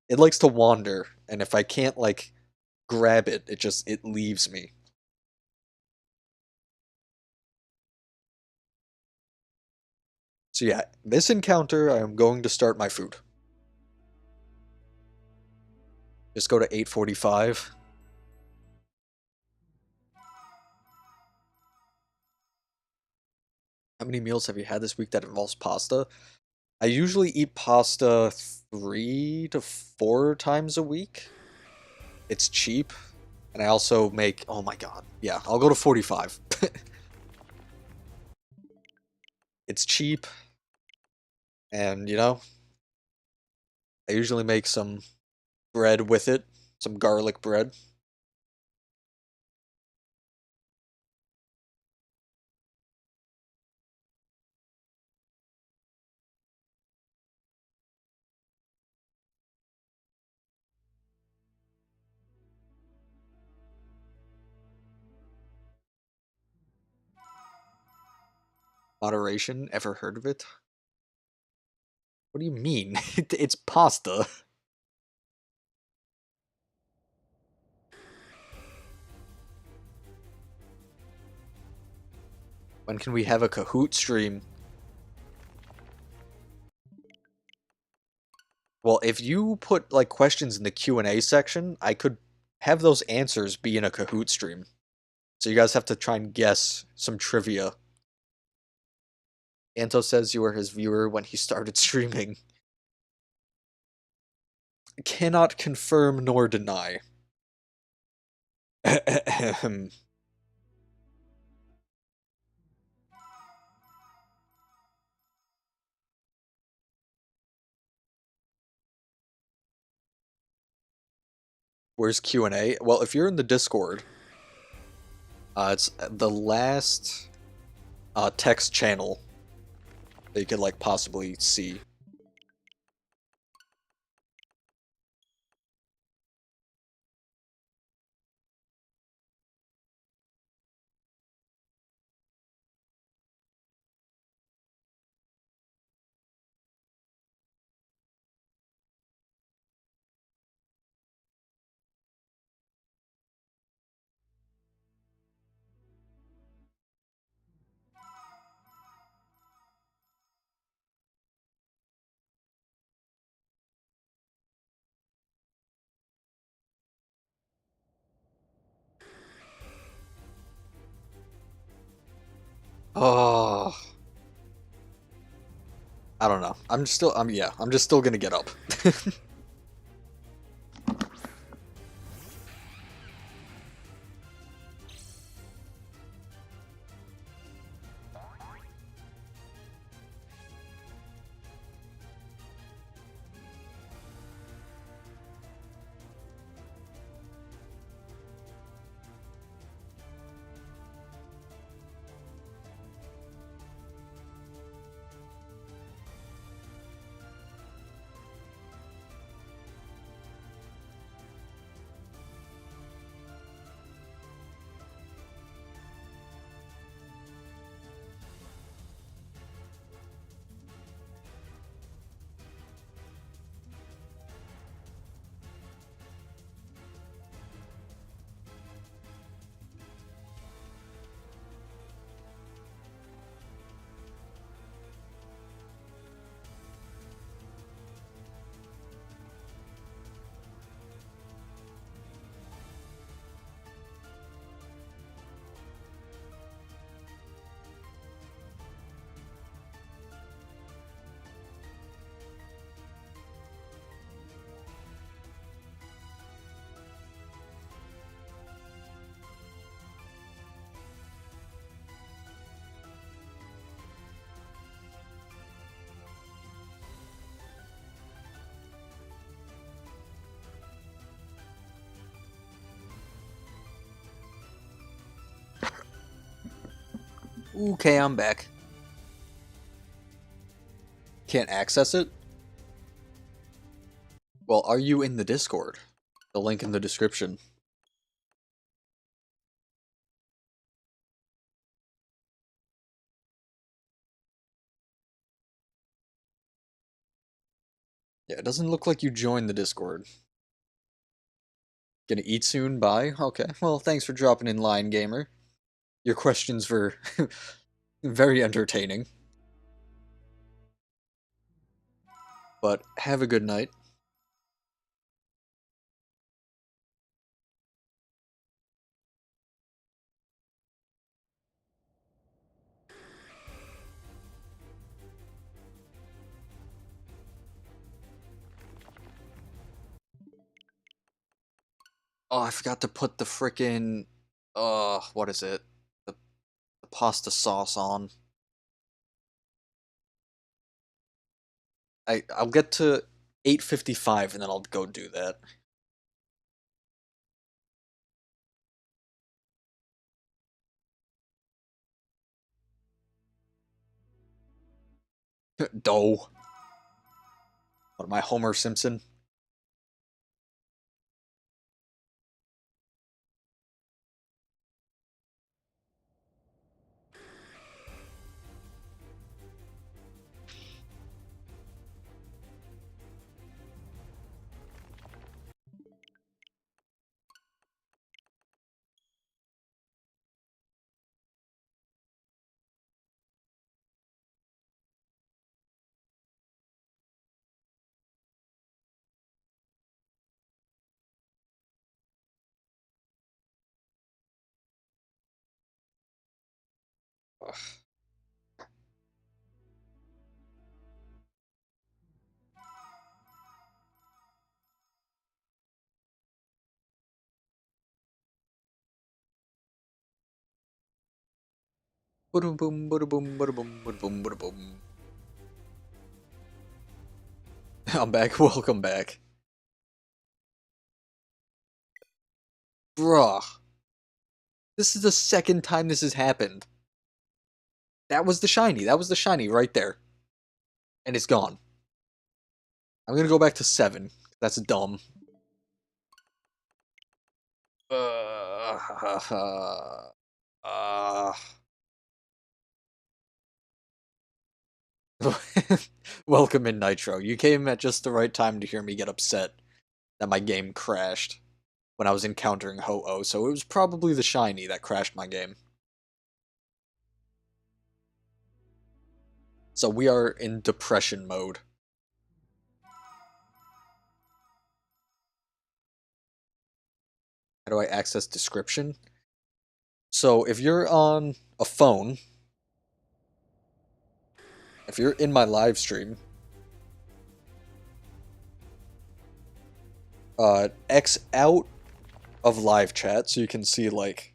S1: It likes to wander, and if I can't, like, grab it, it leaves me. So yeah, this encounter, I am going to start my food. Just go to 8:45. How many meals have you had this week that involves pasta? I usually eat pasta 3 to 4 times a week. It's cheap, and I also make, oh my god, yeah, I'll go to 45. It's cheap, and I usually make some bread with it, some garlic bread. Moderation, ever heard of it? What do you mean? It's pasta. When can we have a Kahoot stream? Well, if you put like questions in the Q&A section, I could have those answers be in a Kahoot stream. So you guys have to try and guess some trivia. Anto says you were his viewer when he started streaming. Cannot confirm nor deny. Where's Q&A? Well, if you're in the Discord, it's the last text channel that you could like possibly see. Oh, I don't know. I'm just still gonna get up. Okay, I'm back. Can't access it? Well, are you in the Discord? The link in the description. Yeah, it doesn't look like you joined the Discord. Gonna eat soon? Bye? Okay, well, thanks for dropping in, Lion Gamer. Your questions were very entertaining. But have a good night. Oh, I forgot to put the frickin' what is it? The pasta sauce on. I'll get to 8:55 and then I'll go do that. Dough. What am I, Homer Simpson? Ugh. Boom, boom, boom, boom, boom, boom, boom, boom. I'm back. Welcome back. Bruh. This is the second time this has happened. That was the shiny. That was the shiny right there. And it's gone. I'm gonna go back to 7. That's dumb. Uh, Welcome in, Nitro. You came at just the right time to hear me get upset that my game crashed when I was encountering Ho-Oh, so it was probably the shiny that crashed my game. So we are in depression mode. How do I access description? So if you're on a phone, if you're in my live stream, X out of live chat so you can see, like,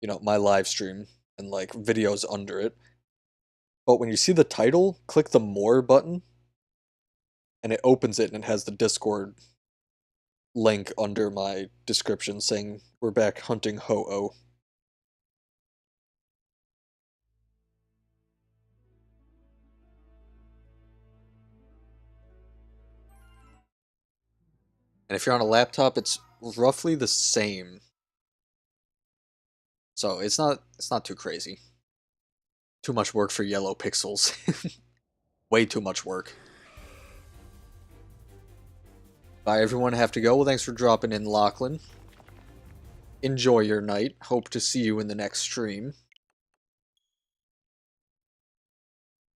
S1: you know, my live stream and, like, videos under it. But when you see the title, click the more button and it opens it and it has the Discord link under my description saying we're back hunting Ho-Oh. And if you're on a laptop, it's roughly the same. So it's not too crazy. Too much work for yellow pixels. Way too much work. Bye everyone, have to go. Well, thanks for dropping in, Lachlan. Enjoy your night. Hope to see you in the next stream.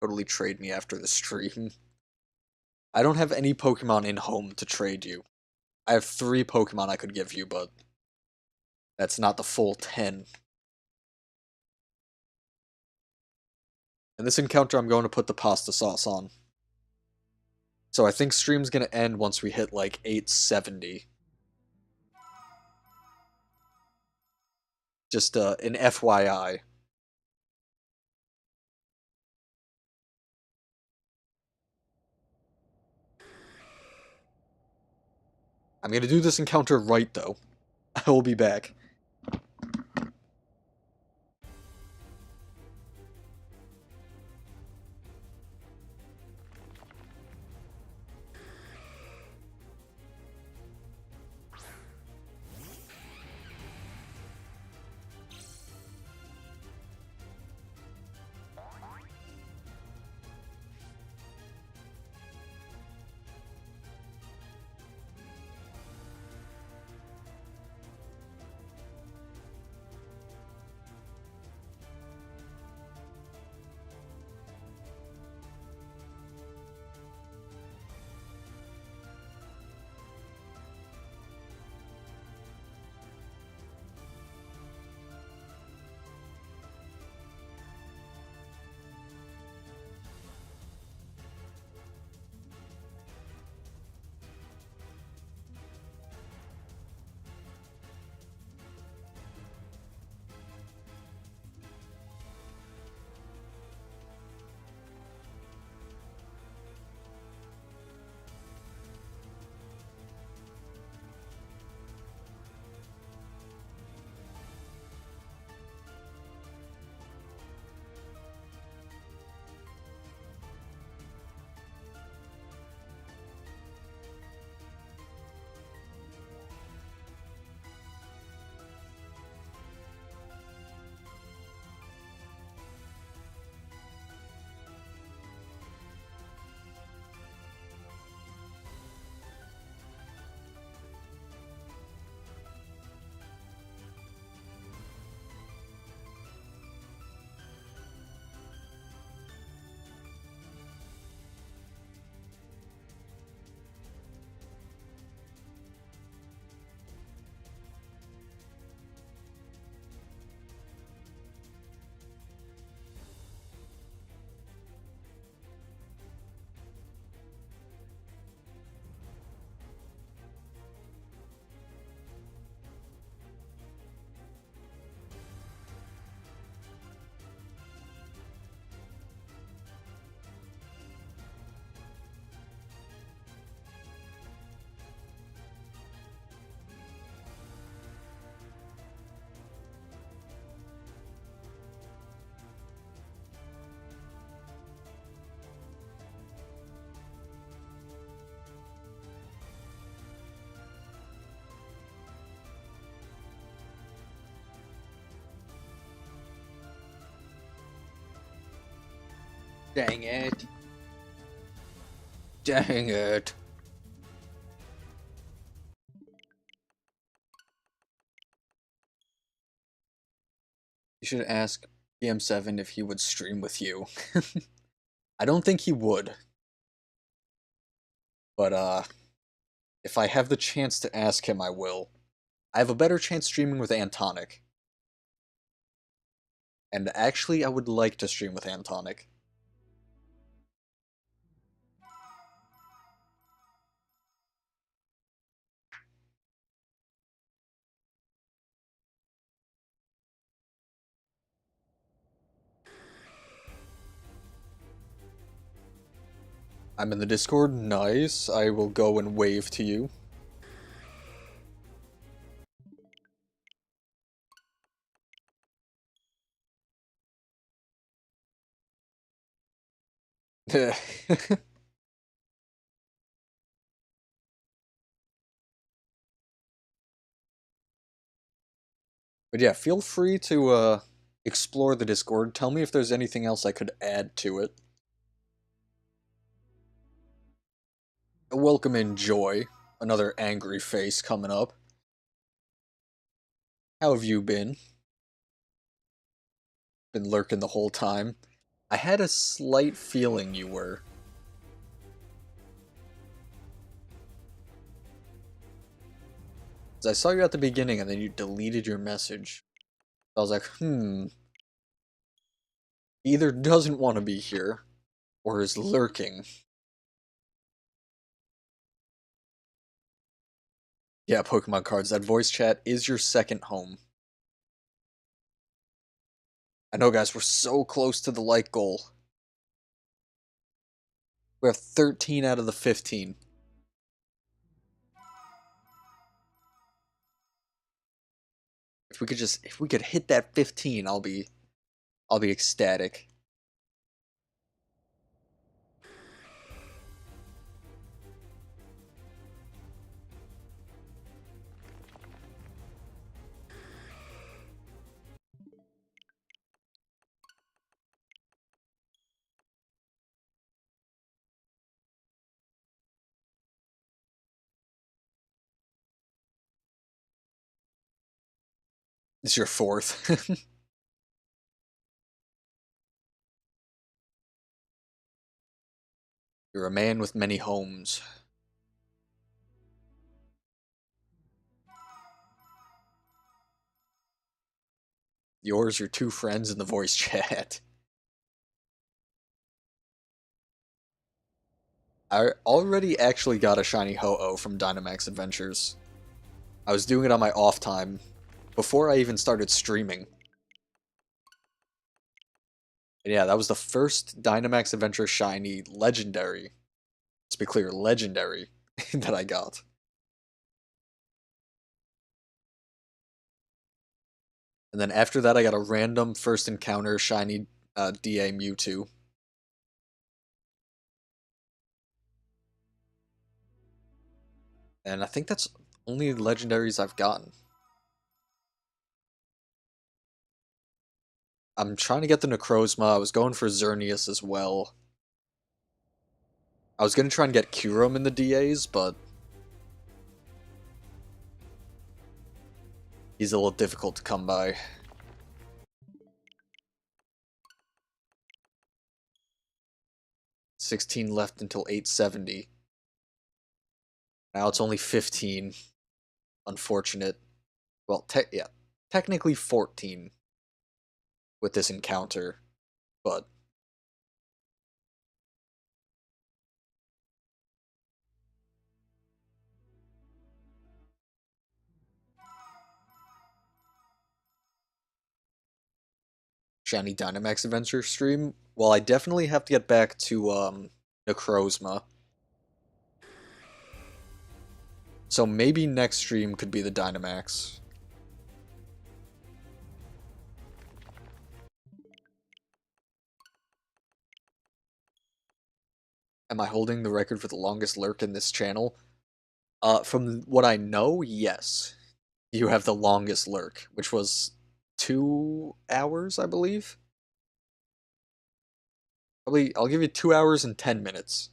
S1: Totally trade me after the stream. I don't have any Pokemon in home to trade you. I have 3 Pokemon I could give you, but that's not the full 10. In this encounter, I'm going to put the pasta sauce on. So I think stream's gonna end once we hit, like, 870. Just an FYI. I'm gonna do this encounter right, though. I will be back. Dang it. Dang it. You should ask PM7 if he would stream with you. I don't think he would. But, if I have the chance to ask him, I will. I have a better chance streaming with Antonic. And actually, I would like to stream with Antonic. I'm in the Discord. Nice. I will go and wave to you. But yeah, feel free to explore the Discord. Tell me if there's anything else I could add to it. Welcome in Joy. Another angry face coming up. How have you been? Been lurking the whole time. I had a slight feeling you were. 'Cause I saw you at the beginning and then you deleted your message. I was like, he either doesn't want to be here, or is lurking. Yeah, Pokemon cards. That voice chat is your second home. I know, guys, we're so close to the like goal. We have 13 out of the 15. If we could hit that 15, I'll be ecstatic. It's your fourth. You're a man with many homes. Yours, your two friends in the voice chat. I already actually got a shiny Ho-Oh from Dynamax Adventures. I was doing it on my off time, before I even started streaming. And yeah, that was the first Dynamax Adventure shiny legendary. Let's be clear, legendary that I got. And then after that, I got a random first encounter shiny DA Mewtwo. And I think that's only legendaries I've gotten. I'm trying to get the Necrozma. I was going for Xerneas as well. I was going to try and get Kyurem in the DAs, but he's a little difficult to come by. $16 left until 870. Now it's only 15. Unfortunate. Well, yeah, technically 14 with this encounter, but shiny Dynamax Adventure stream. Well, I definitely have to get back to Necrozma. So maybe next stream could be the Dynamax. Am I holding the record for the longest lurk in this channel? From what I know, yes. You have the longest lurk, which was 2 hours, I believe. Probably, I'll give you 2 hours and 10 minutes.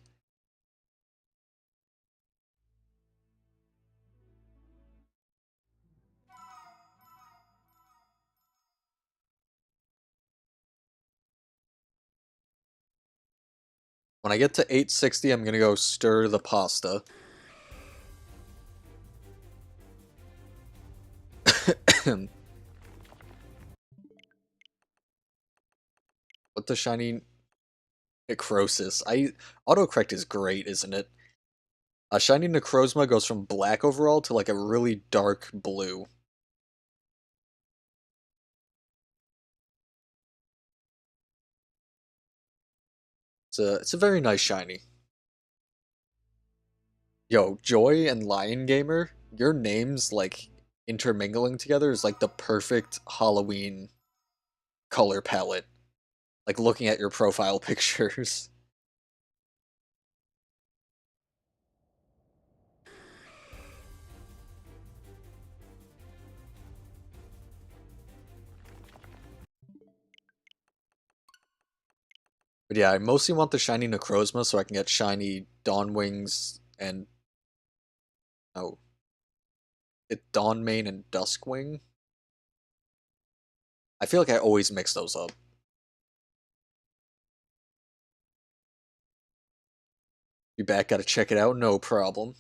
S1: When I get to 860, I'm gonna go stir the pasta. What the shiny necrosis? Autocorrect is great, isn't it? Shiny Necrozma goes from black overall to like a really dark blue. It's a very nice shiny. Yo, Joy and Lion Gamer, your names like intermingling together is like the perfect Halloween color palette. Like looking at your profile pictures. But yeah, I mostly want the shiny Necrozma so I can get shiny Dawnwings and oh, it Dawnmane and Duskwing. I feel like I always mix those up. Be back, gotta check it out, no problem.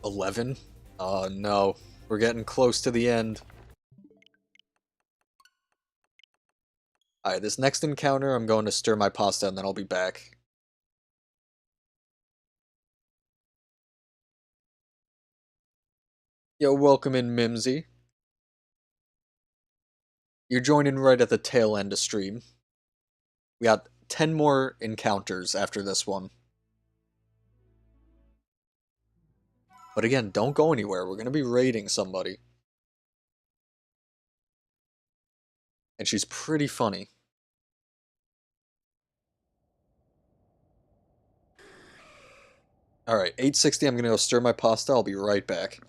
S1: $11? Oh no, we're getting close to the end. Alright, this next encounter, I'm going to stir my pasta and then I'll be back. Yo, welcome in, Mimsy. You're joining right at the tail end of stream. We got 10 more encounters after this one. But again, don't go anywhere. We're gonna be raiding somebody. And she's pretty funny. Alright, 860, I'm gonna go stir my pasta. I'll be right back.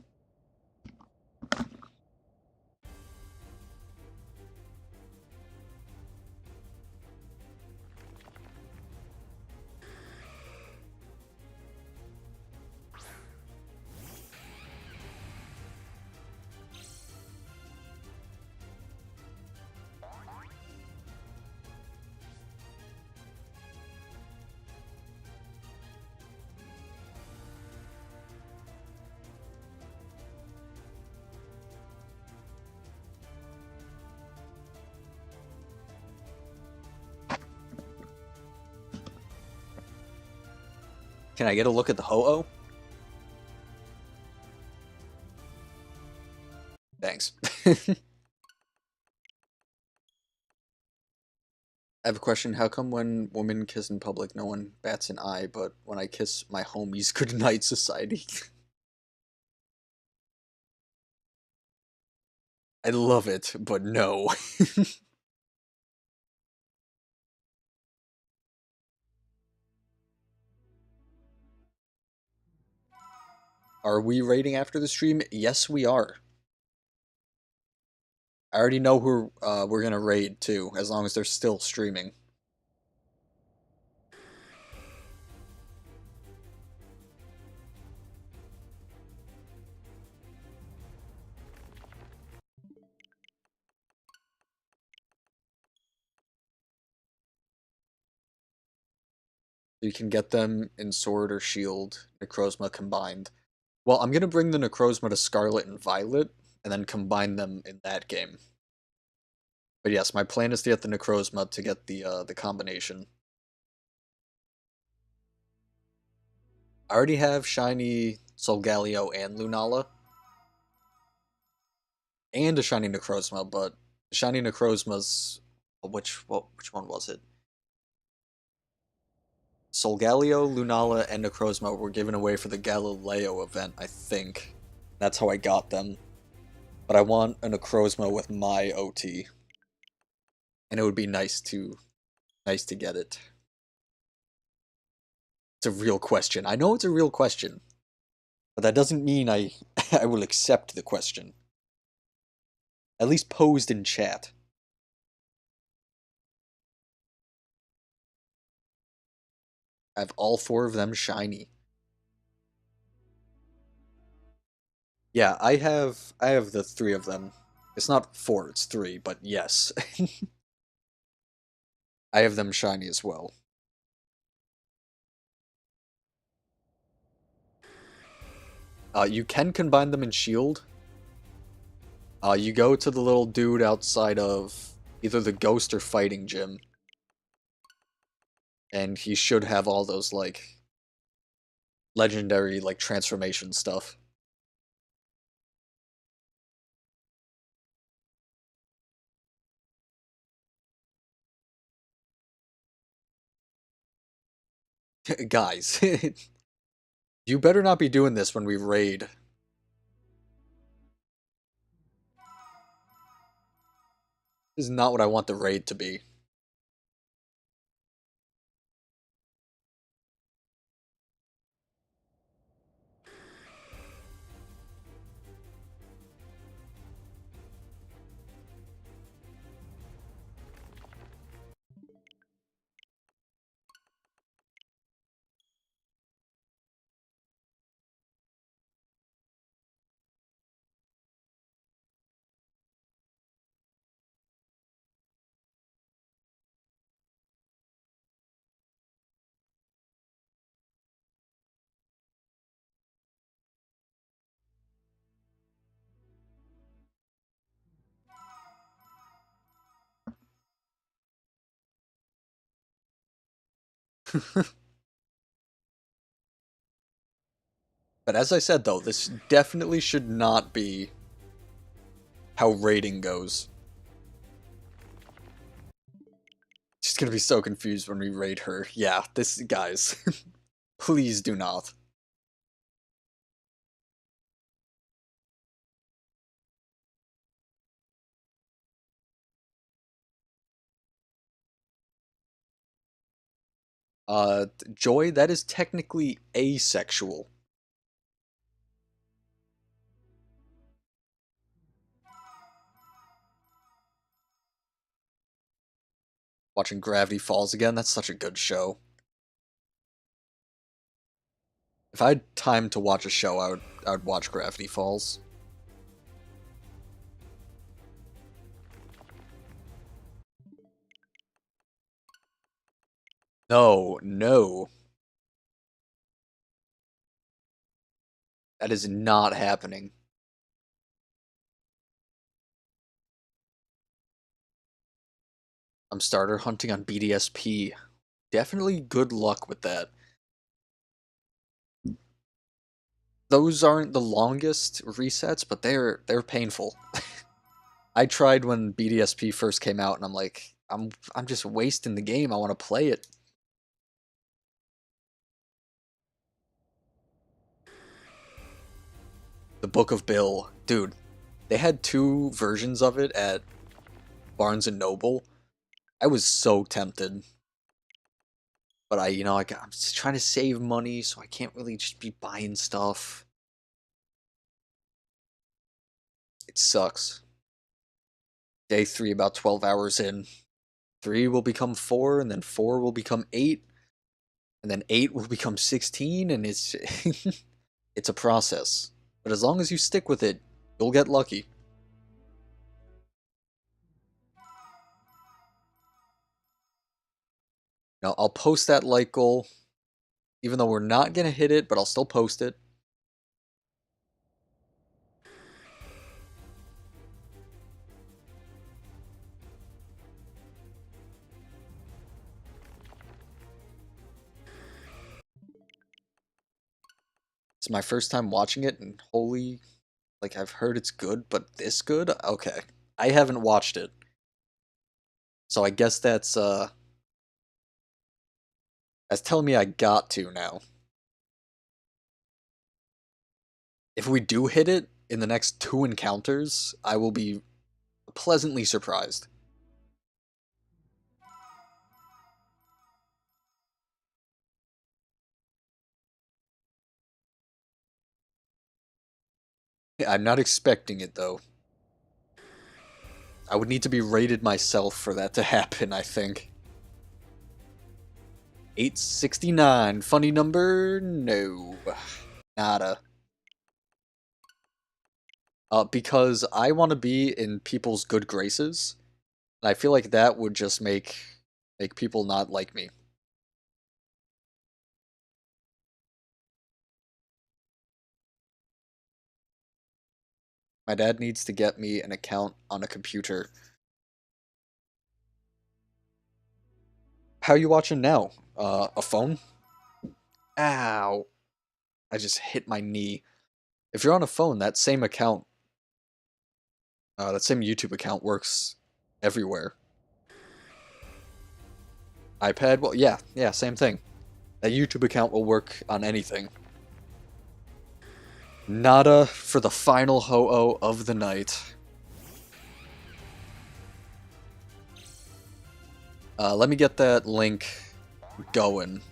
S1: Can I get a look at the Ho-Oh? Thanks. I have a question. How come when women kiss in public, no one bats an eye, but when I kiss my homies, good night, society? I love it, but no. Are we raiding after the stream? Yes, we are. I already know who we're gonna raid, too, as long as they're still streaming. You can get them in Sword or Shield, Necrozma combined. Well, I'm gonna bring the Necrozma to Scarlet and Violet, and then combine them in that game. But yes, my plan is to get the Necrozma to get the combination. I already have shiny Solgaleo and Lunala. And a shiny Necrozma, but the shiny Necrozma's... which one was it? Solgaleo, Lunala, and Necrozma were given away for the Galileo event, I think. That's how I got them. But I want a Necrozma with my OT. and it would be nice to get it. It's a real question. I know it's a real question, but that doesn't mean I I will accept the question. At least posed in chat. I have all four of them shiny. Yeah, I have the three of them. It's not four, it's three, but yes. I have them shiny as well. You can combine them in shield. You go to the little dude outside of either the ghost or fighting gym, and he should have all those like legendary like transformation stuff. Guys, you better not be doing this when we raid. This is not what I want the raid to be. But as I said though, this definitely should not be how raiding goes. She's gonna be so confused when we raid her. Yeah, this guys. Please do not. Joy, that is technically asexual. Watching Gravity Falls again, that's such a good show. If I had time to watch a show, I would watch Gravity Falls. No, no. That is not happening. I'm starter hunting on BDSP. Definitely good luck with that. Those aren't the longest resets, but they're painful. I tried when BDSP first came out and I'm like, I'm just wasting the game. I want to play it. The Book of Bill. Dude, they had two versions of it at Barnes and Noble. I was so tempted. But I'm just trying to save money, so I can't really just be buying stuff. It sucks. Day 3 about 12 hours in. 3 will become 4, and then 4 will become 8, and then 8 will become 16, and it's it's a process. But as long as you stick with it, you'll get lucky. Now, I'll post that like goal, even though we're not going to hit it, but I'll still post it. It's my first time watching it, and holy, like, I've heard it's good, but this good? Okay. I haven't watched it. So I guess that's telling me I got to now. If we do hit it in the next 2 encounters, I will be pleasantly surprised. I'm not expecting it, though. I would need to be rated myself for that to happen, I think. 869. Funny number? No. Nada. Because I want to be in people's good graces. And I feel like that would just make people not like me. My dad needs to get me an account on a computer. How you watching now? A phone? Ow. I just hit my knee. If you're on a phone, that same account, that same YouTube account works everywhere. iPad, well, yeah, same thing. That YouTube account will work on anything. Nada for the final ho-oh of the night. Let me get that link going.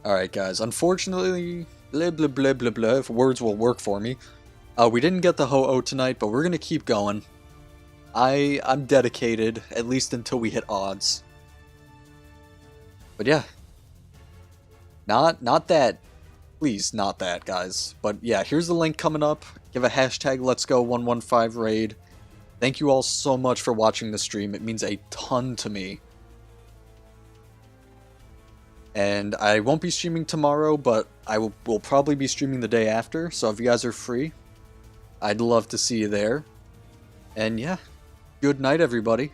S1: Alright, guys, unfortunately, blah blah blah blah blah, if words will work for me. We didn't get the ho-oh tonight, but we're gonna keep going. I'm dedicated, at least until we hit odds. But yeah. Not that. Please, not that, guys. But yeah, here's the link coming up. Give a hashtag Let's Go 115 raid. Thank you all so much for watching the stream. It means a ton to me. And I won't be streaming tomorrow, but I will probably be streaming the day after. So if you guys are free, I'd love to see you there. And yeah, good night, everybody.